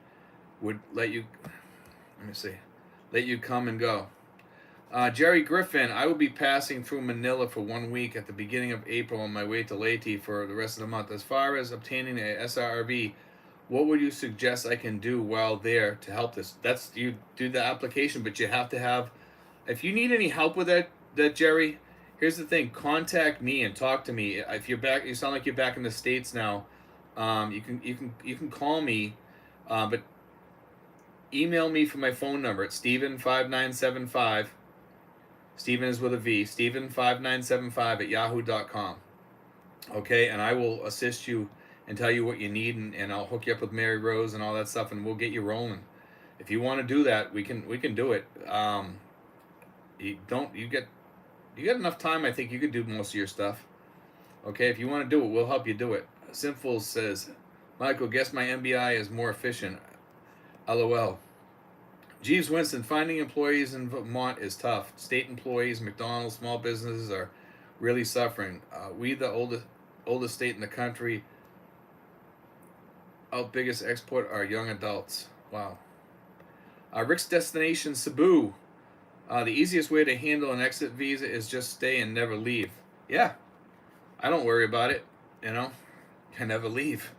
would let you. Let me see. Let you come and go. Jerry Griffin, I will be passing through Manila for 1 week at the beginning of April on my way to Leyte for the rest of the month. As far as obtaining a SRV, what would you suggest I can do while there to help this? That's you do the application, but you have to have. If you need any help with that Jerry, here's the thing: contact me and talk to me. If you're back, you sound like you're back in the States now. You can call me, but email me from my phone number. It's Steven5975. Steven is with a V. Steven5975 at yahoo.com. Okay, and I will assist you and tell you what you need, and I'll hook you up with Mary Rose and all that stuff, and we'll get you rolling. If you want to do that, we can do it. You get enough time. I think you could do most of your stuff. Okay, if you want to do it, we'll help you do it. Simple says, Michael, guess my MBI is more efficient. LOL. Jeeves Winston, finding employees in Vermont is tough. State employees, McDonald's, small businesses are really suffering. We, the oldest state in the country, our biggest export are young adults. Wow. Rick's destination, Cebu. The easiest way to handle an exit visa is just stay and never leave. Yeah, I don't worry about it. I never leave.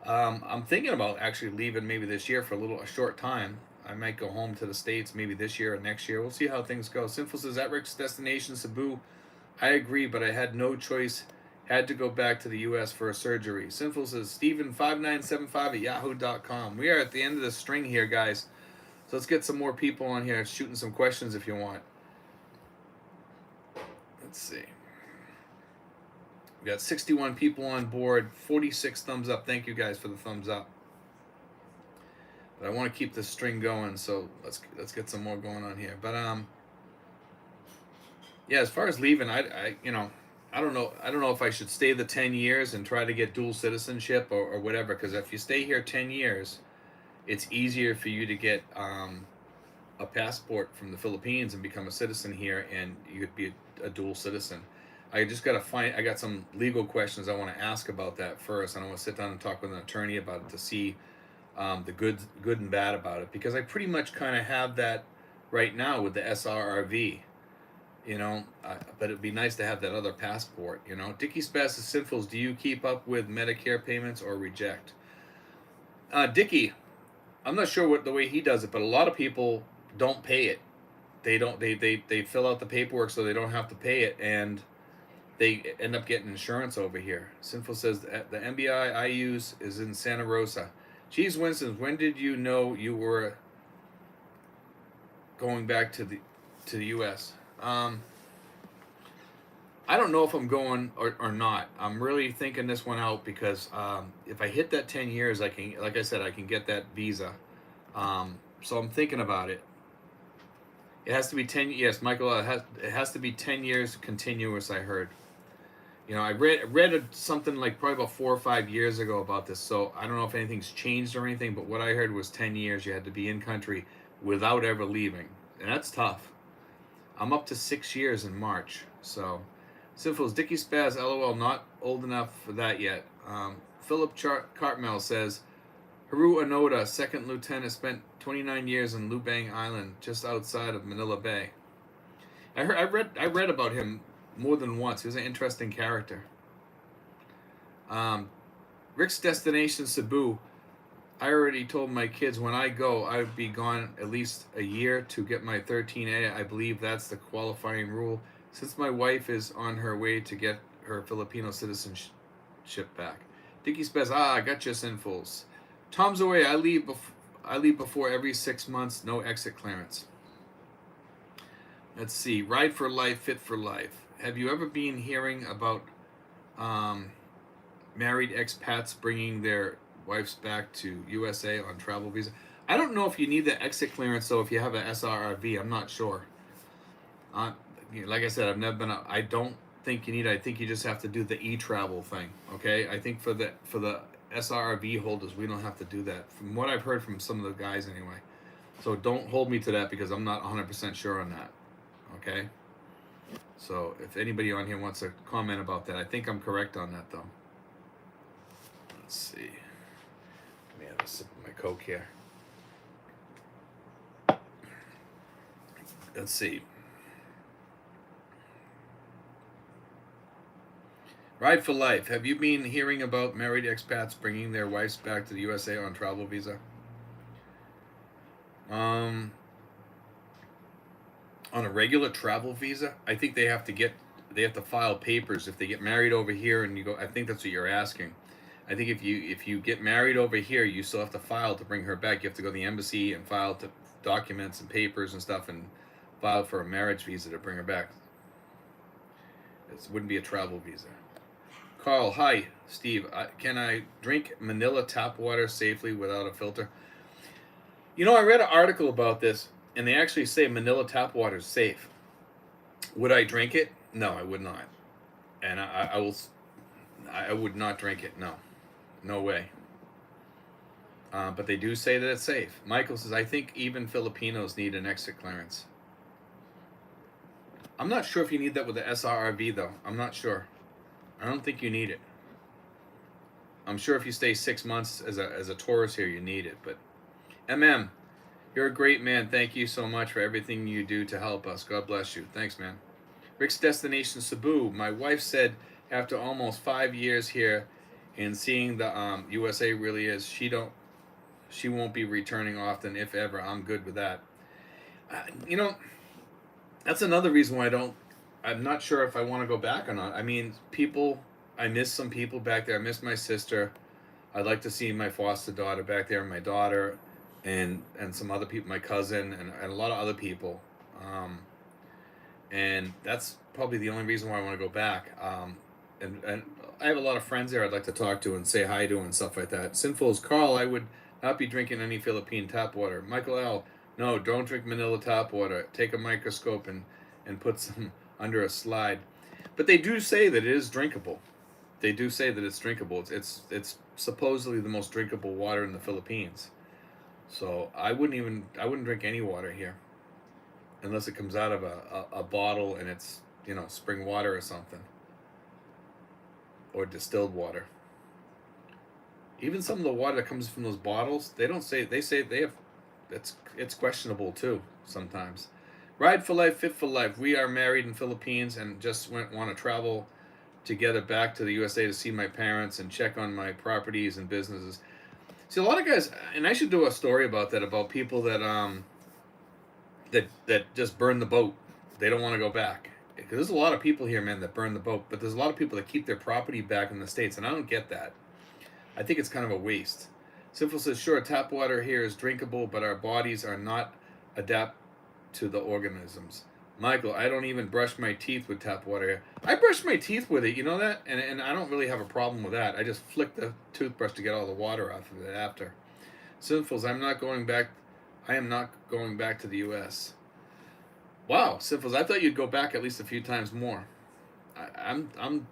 I'm thinking about actually leaving maybe this year for a short time. I might go home to the States maybe this year or next year. We'll see how things go. Sinful says, at Rick's destination, Cebu. I agree, but I had no choice. Had to go back to the U.S. for a surgery. Sinful says, Steven5975 at yahoo.com. We are at the end of the string here, guys. So let's get some more people on here shooting some questions if you want. Let's see. We got 61 people on board, 46 thumbs up. Thank you guys for the thumbs up. But I want to keep this string going, so let's get some more going on here. But yeah, as far as leaving, I don't know if I should stay the 10 years and try to get dual citizenship or whatever, because if you stay here 10 years, it's easier for you to get a passport from the Philippines and become a citizen here, and you could be a dual citizen. I just got to I got some legal questions I want to ask about that first, and I want to sit down and talk with an attorney about it to see the good and bad about it, because I pretty much kind of have that right now with the SRRV, but it'd be nice to have that other passport, Dickie Spaz is Sinfuls, do you keep up with Medicare payments or reject? Dickie, I'm not sure what the way he does it, but a lot of people don't pay it. They fill out the paperwork so they don't have to pay it, and they end up getting insurance over here. Sinful says the MBI I use is in Santa Rosa. Cheese Winston, when did you know you were going back to the U.S.? I don't know if I'm going or not. I'm really thinking this one out, because if I hit that 10 years, I can, like I said, I can get that visa. So I'm thinking about it. It has to be 10. Yes, Michael, it has to be 10 years continuous, I heard. I read something like probably about 4 or 5 years ago about this, so I don't know if anything's changed or anything, but what I heard was 10 years you had to be in country without ever leaving, and that's tough. I'm up to 6 years in March, so. Sinfuls, Dickie Spaz, LOL, not old enough for that yet. Philip Cartmel says, Haru Onoda, second lieutenant, spent 29 years in Lubang Island, just outside of Manila Bay. I read about him more than once. He was an interesting character. Rick's Destination Cebu. I already told my kids when I go, I would be gone at least a year to get my 13A. I believe that's the qualifying rule. Since my wife is on her way to get her Filipino citizenship back. Dickie Spez, I got you, Sinfuls. Tom's away. I leave before every 6 months. No exit clearance. Let's see. Ride for life, fit for life. Have you ever been hearing about married expats bringing their wives back to USA on travel visa? I don't know if you need the exit clearance though if you have a SRRV. I'm not sure. Like I said, I've never been. I don't think you need it. I think you just have to do the e-travel thing. Okay. I think for the SRRV holders, we don't have to do that. From what I've heard from some of the guys, anyway. So don't hold me to that because I'm not 100% sure on that. Okay. So if anybody on here wants to comment about that, I think I'm correct on that though. Let's see. Let me have a sip of my Coke here. Let's see. Ride for life. Have you been hearing about married expats bringing their wives back to the USA on travel visa? On a regular travel visa, I think they have to file papers if they get married over here and you go. I think that's what you're asking. I think if you get married over here, you still have to file to bring her back. You have to go to the embassy and file documents and papers and stuff and file for a marriage visa to bring her back. It wouldn't be a travel visa. Carl, hi, Steve. Can I drink Manila tap water safely without a filter? You know, I read an article about this, and they actually say Manila tap water is safe. Would I drink it? No, I would not. And I would not drink it. No, no way. But they do say that it's safe. Michael says, I think even Filipinos need an exit clearance. I'm not sure if you need that with the SRRV, though. I'm not sure. I don't think you need it. I'm sure if you stay 6 months as a tourist here, you need it. But MM, you're a great man. Thank you so much for everything you do to help us. God bless you. Thanks, man. Rick's Destination Cebu. My wife said after almost 5 years here and seeing the USA really is, she won't be returning often, if ever. I'm good with that. You know, that's another reason why I'm not sure if I want to go back or not. I mean, I miss some people back there. I miss my sister. I'd like to see my foster daughter back there, my daughter, and some other people, my cousin, and a lot of other people. And that's probably the only reason why I want to go back. And I have a lot of friends there I'd like to talk to and say hi to and stuff like that. Sinful's Carl, I would not be drinking any Philippine tap water. Michael L., no, don't drink Manila tap water. Take a microscope and put some under a slide. But they do say that it is drinkable. They do say that it's drinkable. It's supposedly the most drinkable water in the Philippines. So I wouldn't drink any water here unless it comes out of a bottle and it's, spring water or something, or distilled water. Even some of the water that comes from those bottles, they say they have, it's questionable too sometimes. Ride for life, fit for life. We are married in Philippines and just want to travel together back to the USA to see my parents and check on my properties and businesses. See, a lot of guys, and I should do a story about that, about people that that just burn the boat. They don't want to go back. Because there's a lot of people here, man, that burn the boat. But there's a lot of people that keep their property back in the States, and I don't get that. I think it's kind of a waste. Simple says, sure, tap water here is drinkable, but our bodies are not adapt to the organisms. Michael, I don't even brush my teeth with tap water here. I brush my teeth with it, you know that? And I don't really have a problem with that. I just flick the toothbrush to get all the water off of it after. Sinfuls, I am not going back to the U.S. Wow, Sinfuls, I thought you'd go back at least a few times more. I'm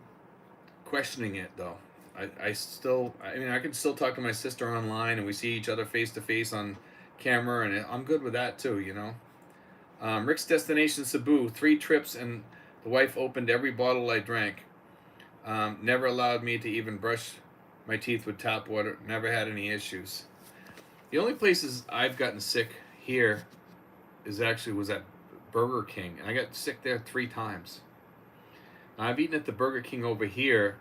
questioning it, though. I can still talk to my sister online, and we see each other face to face on camera, and I'm good with that too, Rick's Destination Cebu, 3 trips, and the wife opened every bottle I drank. Never allowed me to even brush my teeth with tap water. Never had any issues. The only places I've gotten sick here was at Burger King, and I got sick there 3 times. Now, I've eaten at the Burger King over here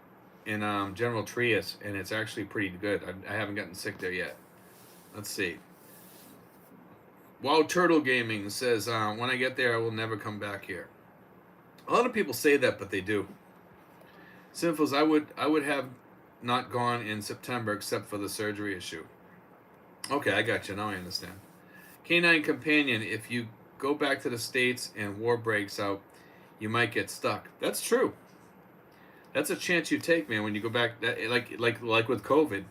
in General Trias, and it's actually pretty good. I haven't gotten sick there yet. Let's see. Wow, Turtle Gaming says, when I get there, I will never come back here. A lot of people say that, but they do. Sinfuls, I would have not gone in September except for the surgery issue. Okay, I got you. Now I understand. Canine Companion, if you go back to the States and war breaks out, you might get stuck. That's true. That's a chance you take, man, when you go back. Like with COVID.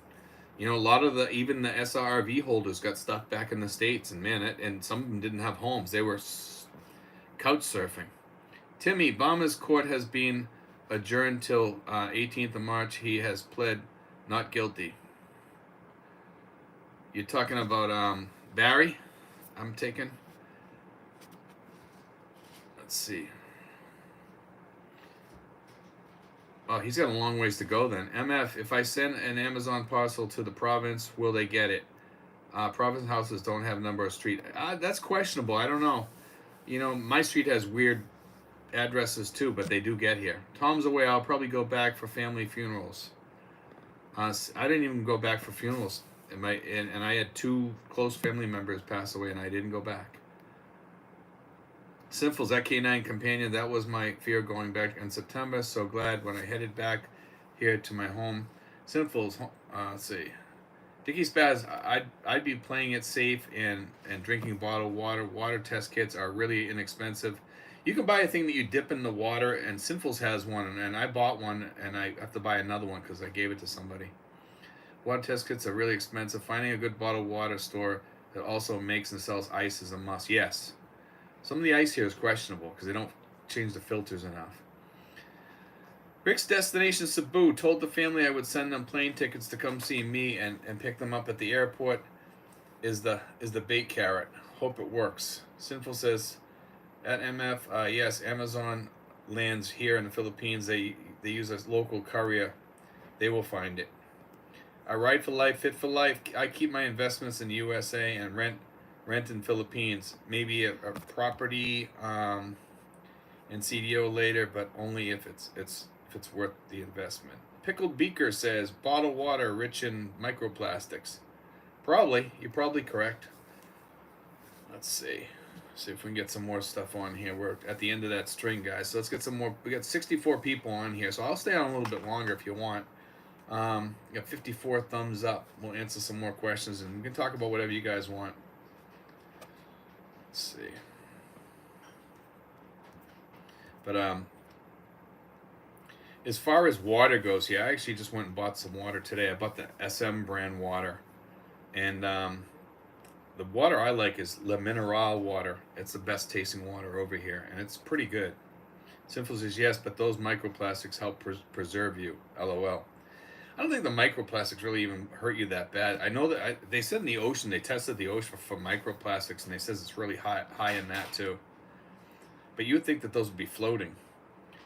You know, a lot of even the SRV holders got stuck back in the States, and man, and some of them didn't have homes. They were couch surfing. Timmy, Bama's court has been adjourned till 18th of March. He has pled not guilty. You're talking about Barry? I'm taking. Let's see. Oh, he's got a long ways to go then. MF, if I send an Amazon parcel to the province, will they get it? Province houses don't have number of street. That's questionable. I don't know. You know, my street has weird addresses too, but they do get here. Tom's away. I'll probably go back for family funerals. I didn't even go back for funerals. And I had 2 close family members pass away, and I didn't go back. Sinfuls, that K9 companion, that was my fear going back in September. So glad when I headed back here to my home. Sinfuls, let's see. Dickie Spaz, I'd be playing it safe and drinking bottled water. Water test kits are really inexpensive. You can buy a thing that you dip in the water, and Sinfuls has one, and I bought one, and I have to buy another one because I gave it to somebody. Water test kits are really expensive. Finding a good bottled water store that also makes and sells ice is a must. Yes. Some of the ice here is questionable because they don't change the filters enough. Rick's Destination Cebu told the family I would send them plane tickets to come see me and pick them up at the airport. Is the bait carrot. Hope it works. Sinful says, at MF, yes, Amazon lands here in the Philippines. They use a local courier. They will find it. I ride for life, fit for life. I keep my investments in the USA and rent in Philippines. Maybe a property and CDO later, but only if it's worth the investment. Pickled Beaker says bottled water rich in microplastics. Probably. You're probably correct. Let's see. See if we can get some more stuff on here. We're at the end of that string, guys. So let's get some more. We got 64 people on here, so I'll stay on a little bit longer if you want. Got 54 thumbs up. We'll answer some more questions, and we can talk about whatever you guys want. Let's see. But as far as water goes, yeah, I actually just went and bought some water today. I bought the SM brand water, and the water I like is La Mineral water. It's the best tasting water over here, and it's pretty good. Simple says yes, but those microplastics help preserve you. LOL. I don't think the microplastics really even hurt you that bad. I know that they said in the ocean, they tested the ocean for microplastics, and they says it's really high in that too. But you would think that those would be floating.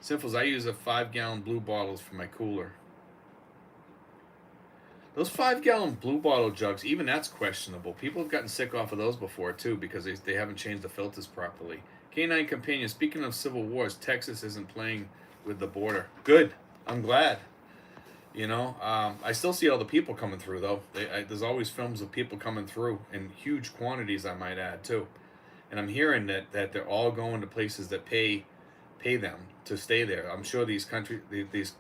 Simples, I use a 5-gallon blue bottles for my cooler. Those 5-gallon blue bottle jugs, even that's questionable. People have gotten sick off of those before too because they haven't changed the filters properly. K9 Companion, speaking of civil wars, Texas isn't playing with the border. Good. I'm glad. You know, I still see all the people coming through though. There's always films of people coming through in huge quantities, I might add too. And I'm hearing that they're all going to places that pay them to stay there. I'm sure these states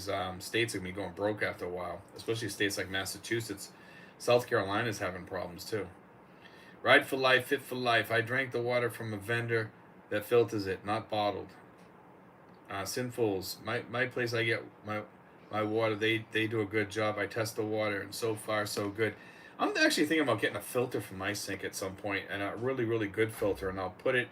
are gonna be going broke after a while, especially states like Massachusetts. South Carolina's having problems too. Ride for life, fit for life. I drank the water from a vendor that filters it, not bottled. Sinfuls, my place I get my water, they do a good job. I test the water, and so far so good. I'm actually thinking about getting a filter for my sink at some point, and a really, really good filter, and I'll put it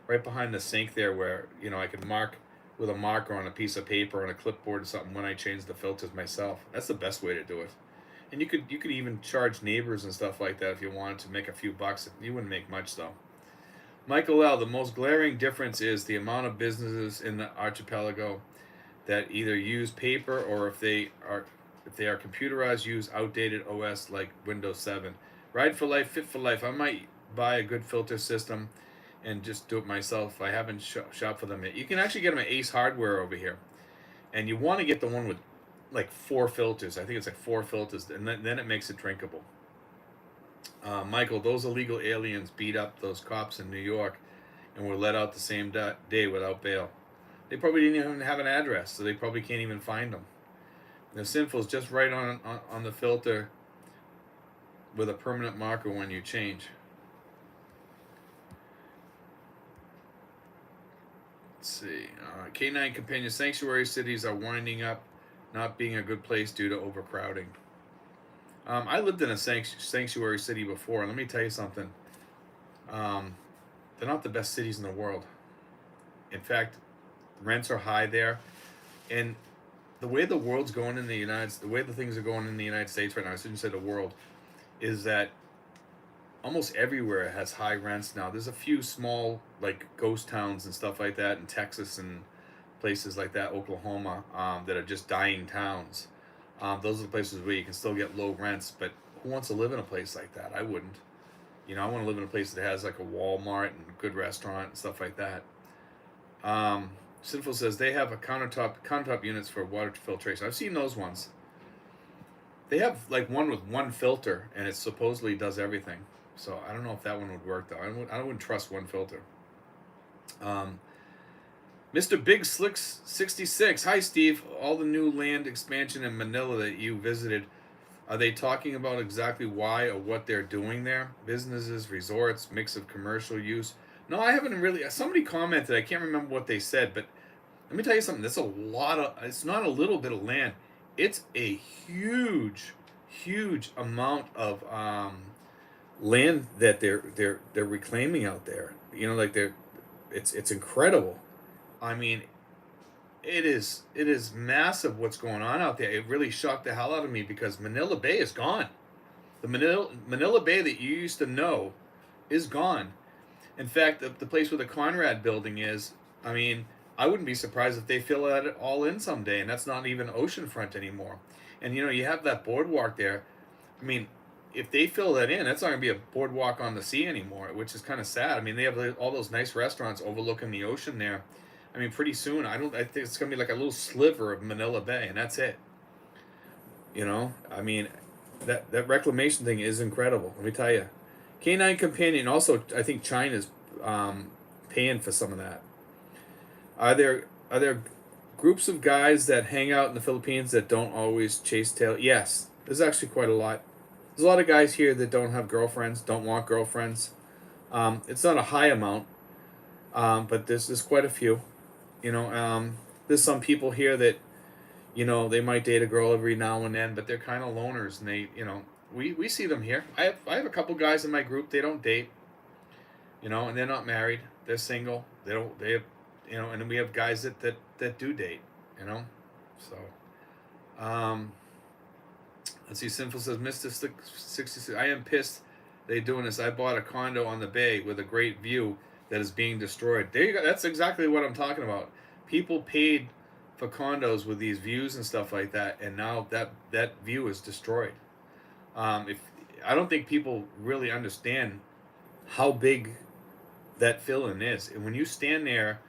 right behind the sink there where, you know, I can mark with a marker on a piece of paper on a clipboard or something when I change the filters myself. That's the best way to do it. And you could even charge neighbors and stuff like that if you wanted to make a few bucks. You wouldn't make much though. Michael L., the most glaring difference is the amount of businesses in the archipelago that either use paper or if they are computerized, use outdated OS like Windows 7. Ride for life, fit for life. I might buy a good filter system and just do it myself. I haven't shopped for them yet. You can actually get them at Ace Hardware over here. And you want to get the one with like 4 filters. I think it's like 4 filters, and then it makes it drinkable. Michael, those illegal aliens beat up those cops in New York and were let out the same day without bail. They probably didn't even have an address, so they probably can't even find them. The sinful is just right on the filter with a permanent marker when you change. Let's see. K9 companion sanctuary cities are winding up not being a good place due to overcrowding. I lived in a sanctuary city before, and let me tell you something. Um, they're not the best cities in the world. In fact, rents are high there, and the way the world's going in the way the things are going in the United States right now, I shouldn't say the world, is that almost everywhere has high rents now. There's a few small like ghost towns and stuff like that in Texas and places like that, Oklahoma, that are just dying towns. Those are the places where you can still get low rents, but who wants to live in a place like that? I wouldn't. I want to live in a place that has like a Walmart and a good restaurant and stuff like that. Sinful says they have a countertop units for water filtration. I've seen those ones. They have like one with one filter, and it supposedly does everything. So I don't know if that one would work though. I wouldn't trust one filter. Mr. Big Slicks 66. Hi, Steve. All the new land expansion in Manila that you visited, are they talking about exactly why or what they're doing there? Businesses, resorts, mix of commercial use? No, I haven't really. Somebody commented. I can't remember what they said, but let me tell you something. That's a lot of. It's not a little bit of land. It's a huge, huge amount of land that they're reclaiming out there. Like it's incredible. I mean, it is massive what's going on out there. It really shocked the hell out of me because Manila Bay is gone. The Manila Bay that you used to know is gone. In fact, the place where the Conrad building is, I mean, I wouldn't be surprised if they fill that all in someday, and that's not even oceanfront anymore. And you have that boardwalk there. I mean, if they fill that in, that's not going to be a boardwalk on the sea anymore, which is kind of sad. I mean, they have all those nice restaurants overlooking the ocean there. I mean, pretty soon, I think it's going to be like a little sliver of Manila Bay, and that's it. I mean, that reclamation thing is incredible. Let me tell you. K9 Companion, also, I think China's paying for some of that. Are there groups of guys that hang out in the Philippines that don't always chase tail? Yes, there's actually quite a lot. There's a lot of guys here that don't have girlfriends, don't want girlfriends. It's not a high amount, but there's quite a few. There's some people here that, they might date a girl every now and then, but they're kind of loners, and we see them here. I have a couple guys in my group. They don't date, and they're not married. They're single. They have, and then we have guys that do date, So, let's see. Sinful says, Mr. 66. I am pissed they're doing this. I bought a condo on the bay with a great view that is being destroyed. There you go. That's exactly what I'm talking about. People paid for condos with these views and stuff like that, and now that view is destroyed. If I don't think people really understand how big that fill-in is, and when you stand there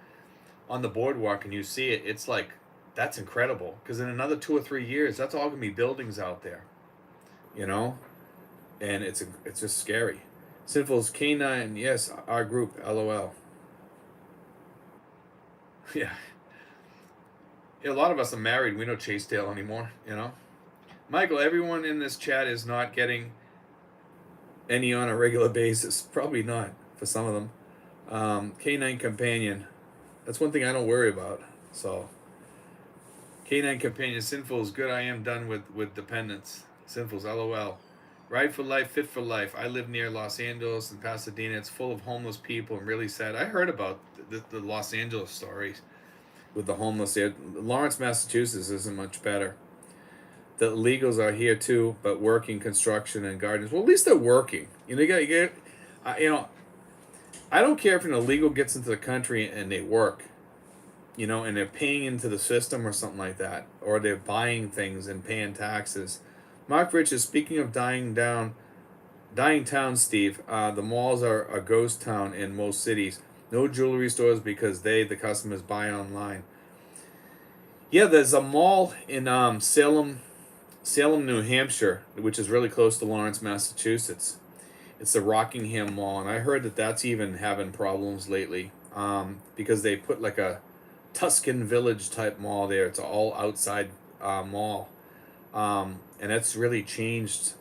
on the boardwalk and you see it, it's like that's incredible. Because in another 2 or 3 years, that's all gonna be buildings out there, and it's just scary. Sinful's K9, yes, our group, LOL. Yeah. A lot of us are married. We don't chase tail anymore, Michael, everyone in this chat is not getting any on a regular basis. Probably not for some of them. K9 Companion. That's one thing I don't worry about. So, K9 Companion. Sinful is good. I am done with dependence. Sinful's LOL. Ride for life, fit for life. I live near Los Angeles and Pasadena. It's full of homeless people and really sad. I heard about the Los Angeles stories with the homeless there. Lawrence, Massachusetts isn't much better. The illegals are here too, but working construction and gardens. Well, at least they're working. You get. I don't care if an illegal gets into the country and they work, and they're paying into the system or something like that, or they're buying things and paying taxes. Mark Richards, speaking of dying town, Steve, the malls are a ghost town in most cities. No jewelry stores because the customers buy online. Yeah, there's a mall in Salem, New Hampshire, which is really close to Lawrence, Massachusetts. It's the Rockingham Mall, and I heard that that's even having problems lately, because they put like a Tuscan Village type mall there. It's all outside mall, and that's really changed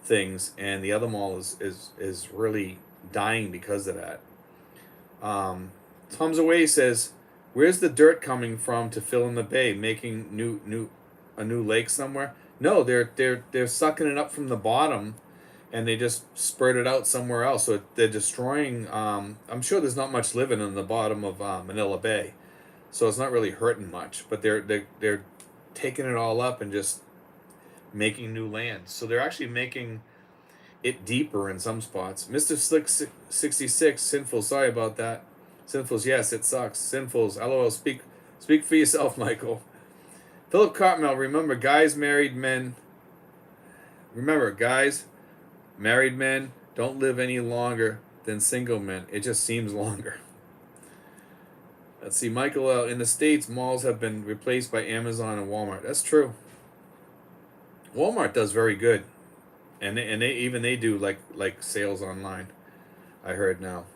things. And the other mall is really dying because of that. Tom's Away says, "Where's the dirt coming from to fill in the bay, making a new lake somewhere?" No, they're sucking it up from the bottom, and they just spurt it out somewhere else. So they're destroying. I'm sure there's not much living in the bottom of Manila Bay, so it's not really hurting much. But they're taking it all up and just making new land. So they're actually making it deeper in some spots. Mr. Slick 66, Sinful, sorry about that. Sinful's, yes, it sucks. Sinful's, LOL, speak for yourself, Michael. Philip Cartmel, remember, guys, married men don't live any longer than single men. It just seems longer. Let's see, Michael L. In the States, malls have been replaced by Amazon and Walmart. That's true. Walmart does very good. And they do like sales online. I heard now.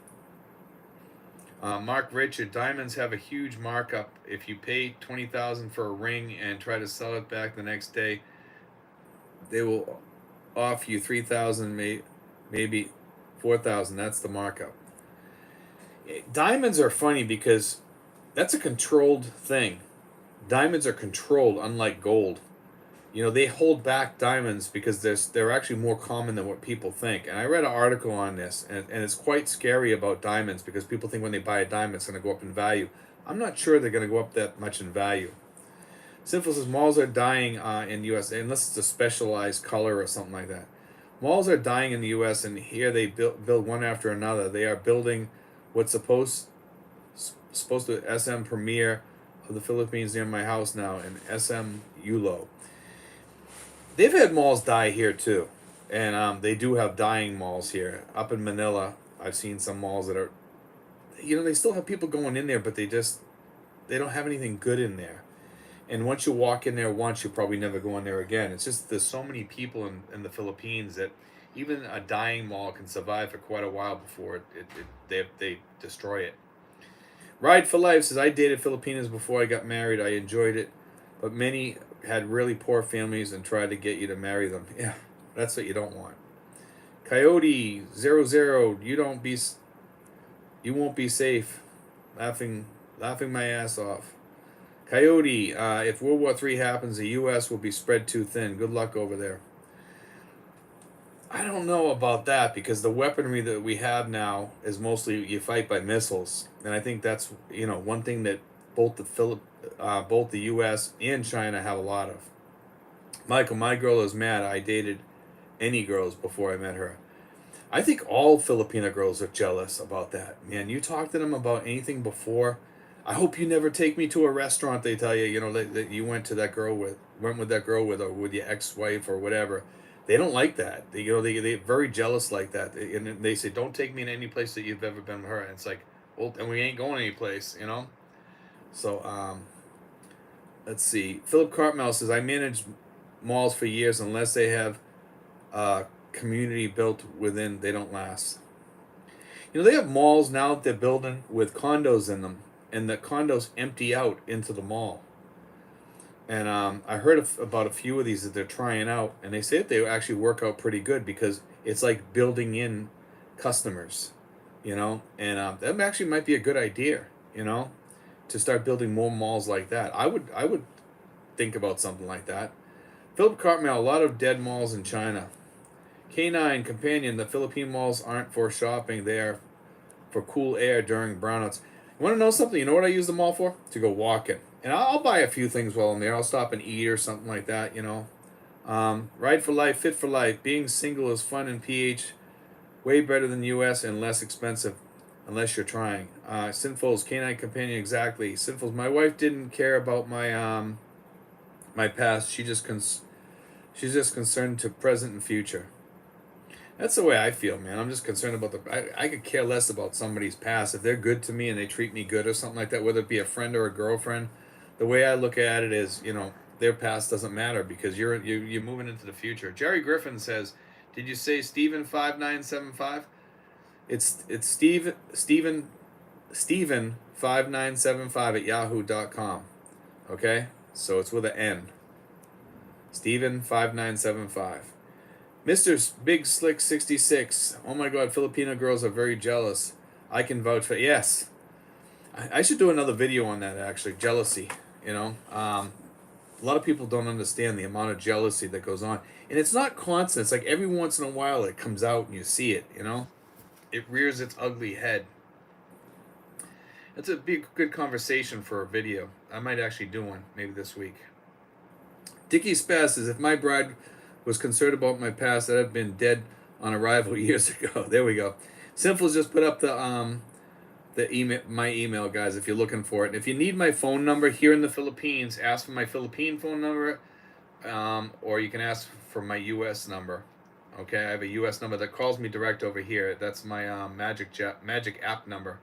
Mark Richard, diamonds have a huge markup. If you pay 20,000 for a ring and try to sell it back the next day, they will off you 3,000, maybe 4,000. That's the markup. Diamonds are funny because that's a controlled thing. Diamonds are controlled, unlike gold. You know, they hold back diamonds because they're actually more common than what people think. And I read an article on this, and it's quite scary about diamonds because people think when they buy a diamond it's going to go up in value. I'm not sure they're going to go up that much in value. Sinful says malls are dying in the U.S. unless it's a specialized color or something like that. Malls are dying in the U.S. and here they build one after another. They are building what's supposed to SM Premier of the Philippines near my house now, and SM Yulo. They've had malls die here too, and they do have dying malls here. Up in Manila, I've seen some malls that are, they still have people going in there, but they don't have anything good in there. And once you walk in there once, you'll probably never go in there again. It's just there's so many people in the Philippines that even a dying mall can survive for quite a while before they destroy it. Ride for Life says, I dated Filipinas before I got married. I enjoyed it, but many had really poor families and tried to get you to marry them. Yeah, that's what you don't want. Coyote 00, you won't be safe. Laughing my ass off. Coyote, if World War III happens, the U.S. will be spread too thin. Good luck over there. I don't know about that because the weaponry that we have now is mostly you fight by missiles, and I think that's one thing that both the U.S. and China have a lot of. Michael, my girl is mad. I dated any girls before I met her. I think all Filipino girls are jealous about that. Man, you talk to them about anything before. I hope you never take me to a restaurant. They tell you, that you went with that girl with, or with your ex-wife or whatever. They don't like that. They're very jealous like that. And they say, don't take me to any place that you've ever been with her. And it's like, well, and we ain't going any place. So, let's see. Philip Cartmel says, I managed malls for years. Unless they have a community built within, they don't last. They have malls now that they're building with condos in them, and the condos empty out into the mall. And I heard about a few of these that they're trying out, and they say that they actually work out pretty good because it's like building in customers, and that actually might be a good idea, to start building more malls like that. I would think about something like that. Philip Cartmel, a lot of dead malls in China. K9 Companion, the Philippine malls aren't for shopping, they are for cool air during brownouts. You want to know something? You know what I use the mall for? To go walking. And I'll buy a few things while I'm there. I'll stop and eat or something like that, Ride for life, fit for life. Being single is fun in PH. Way better than US and less expensive unless you're trying. Sinful's Canine Companion, exactly. Sinful's, my wife didn't care about my past. She's just concerned to present and future. That's the way I feel, man. I'm just concerned about I could care less about somebody's past. If they're good to me and they treat me good or something like that, whether it be a friend or a girlfriend, the way I look at it is, their past doesn't matter because you're moving into the future. Jerry Griffin says, "Did you say Steven 5975?" It's Steven 5975 at yahoo.com. Okay? So it's with an N. Steven 5975. Mr. Big Slick 66. Oh my god, Filipino girls are very jealous. I can vouch for yes. I should do another video on that actually. Jealousy. A lot of people don't understand the amount of jealousy that goes on. And it's not constant. It's like every once in a while it comes out and you see it, It rears its ugly head. It's a big good conversation for a video. I might actually do one maybe this week. Dickie Spaz says, if my bride was concerned about my past, I'd have been dead on arrival years ago. There we go. Sinful's just put up my email, guys, if you're looking for it. And if you need my phone number here in the Philippines, ask for my Philippine phone number, or you can ask for my U.S. number. Okay, I have a U.S. number that calls me direct over here. That's my Magic app number.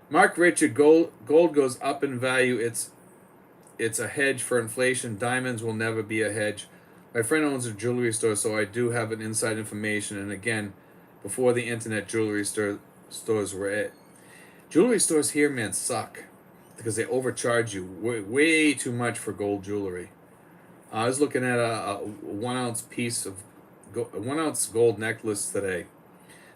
Mark Richard, gold goes up in value. It's a hedge for inflation. Diamonds will never be a hedge. My friend owns a jewelry store, so I do have an inside information. And again, before the internet, jewelry stores were it. Jewelry stores here, man, suck because they overcharge you way too much for gold jewelry. I was looking at a 1 ounce piece of 1 ounce gold necklace today.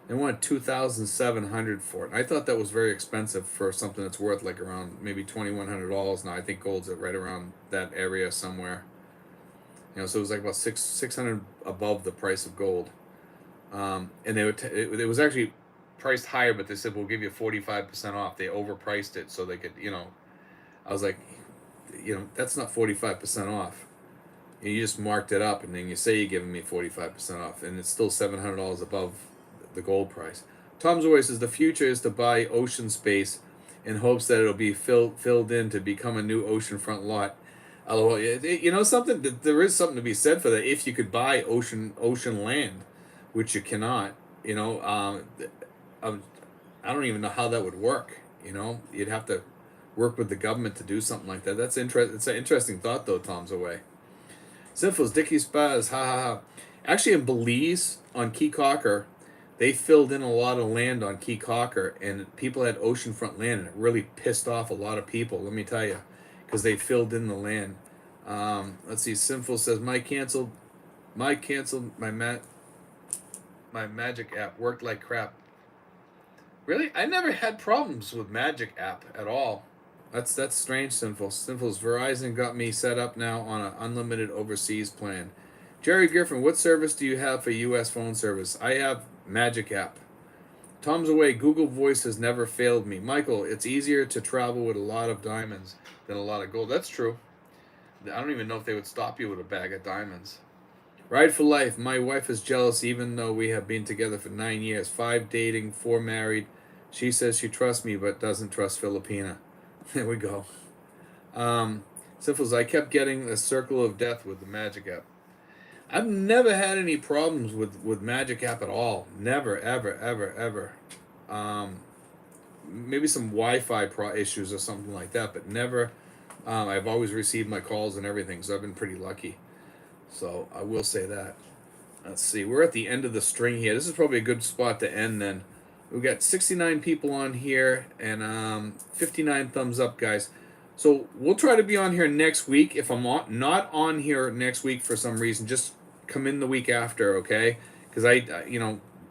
They wanted $2,700 for it. I thought that was very expensive for something that's worth like around maybe $2,100 now. I think gold's at right around that area somewhere. So it was like about 600 above the price of gold. And it was actually priced higher, but they said we'll give you 45% off. They overpriced it so they could, I was like, that's not 45% off. You just marked it up, and then you say you're giving me 45% off, and it's still $700 above the gold price. Tom's Away says the future is to buy ocean space in hopes that it'll be filled in to become a new oceanfront lot. Something, there is something to be said for that. If you could buy ocean land, which you cannot, I don't even know how that would work. You'd have to work with the government to do something like that. It's an interesting thought, though. Tom's Away. Sinful's Dickie Spaz, ha ha ha. Actually, in Belize on Key Cocker, they filled in a lot of land on Key Cocker, and people had oceanfront land, and it really pissed off a lot of people. Let me tell you, because they filled in the land. Let's see. Sinful says my Magic app worked like crap. Really? I never had problems with Magic app at all. That's strange, Sinful's Verizon got me set up now on an unlimited overseas plan. Jerry Griffin, what service do you have for U.S. phone service? I have Magic app. Tom's Away, Google Voice has never failed me. Michael, it's easier to travel with a lot of diamonds than a lot of gold. That's true. I don't even know if they would stop you with a bag of diamonds. Ride for life. My wife is jealous even though we have been together for 9 years. 5 dating, 4 married. She says she trusts me but doesn't trust Filipina. There we go. Simples, I kept getting a circle of death with the Magic app. I've never had any problems with Magic app at all. Never, ever. Maybe some Wi-Fi issues or something like that, but never. I've always received my calls and everything, so I've been pretty lucky. So I will say that. Let's see. We're at the end of the string here. This is probably a good spot to end then. We've got 69 people on here and 59 thumbs up, guys. So we'll try to be on here next week. If I'm not on here next week for some reason, just come in the week after, okay? Because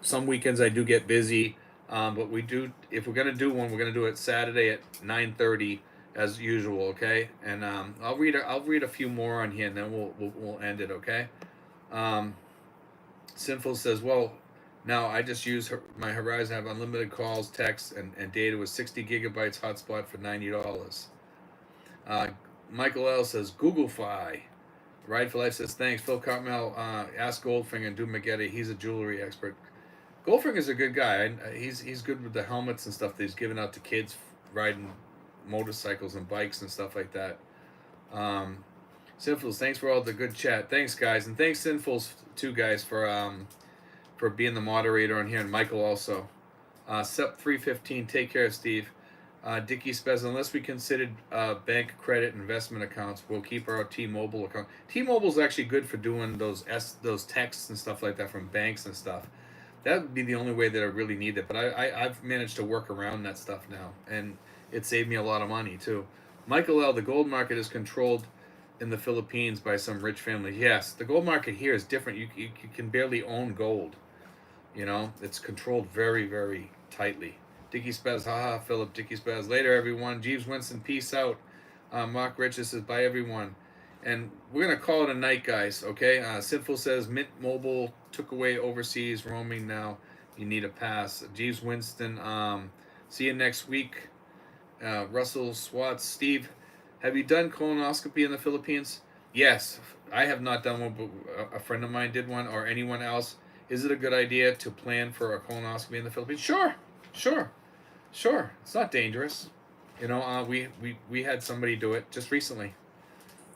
some weekends I do get busy, but we do. If we're gonna do one, we're gonna do it Saturday at 9:30 as usual, okay? And I'll read a few more on here, and then we'll end it, okay? Sinful says, well, now I just use my Horizon. I have unlimited calls, texts, and data with 60 gigabytes hotspot for $90. Michael L says Google Fi. Ride for Life says thanks. Phil Cartmel, ask Goldfinger and do Maggette. He's a jewelry expert. Goldfinger's a good guy. He's good with the helmets and stuff that he's giving out to kids riding motorcycles and bikes and stuff like that. Sinfuls, thanks for all the good chat. Thanks, guys, and thanks Sinfuls too, guys, for being the moderator on here, and Michael also. Sep 315, take care, Steve. Dickie Spez, unless we considered bank credit investment accounts, we'll keep our T-Mobile account. T-Mobile's actually good for doing those texts and stuff like that from banks and stuff. That would be the only way that I really need it. But I've managed to work around that stuff now, and it saved me a lot of money too. Michael L. The gold market is controlled in the Philippines by some rich families. Yes, the gold market here is different. You can barely own gold. You know, it's controlled very, very tightly. Dickie Spaz, haha, Philip, Dickie Spaz. Later, everyone. Jeeves Winston, peace out. Mark Riches says, bye, everyone. And we're going to call it a night, guys, okay? Sinful says, Mint Mobile took away overseas roaming now. You need a pass. Jeeves Winston, see you next week. Russell Swats, Steve, have you done colonoscopy in the Philippines? Yes, I have not done one, but a friend of mine did one, or anyone else. Is it a good idea to plan for a colonoscopy in the Philippines? Sure, sure, sure. It's not dangerous. You know, we had somebody do it just recently.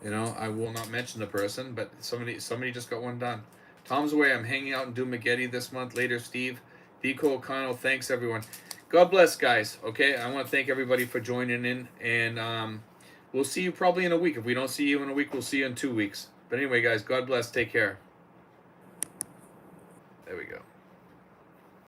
You know, I will not mention the person, but somebody just got one done. Tom's away. I'm hanging out in Dumaguete this month. Later, Steve. Vico O'Connell. Thanks, everyone. God bless, guys. Okay, I want to thank everybody for joining in, and we'll see you probably in a week. If we don't see you in a week, we'll see you in 2 weeks. But anyway, guys, God bless. Take care. There we go.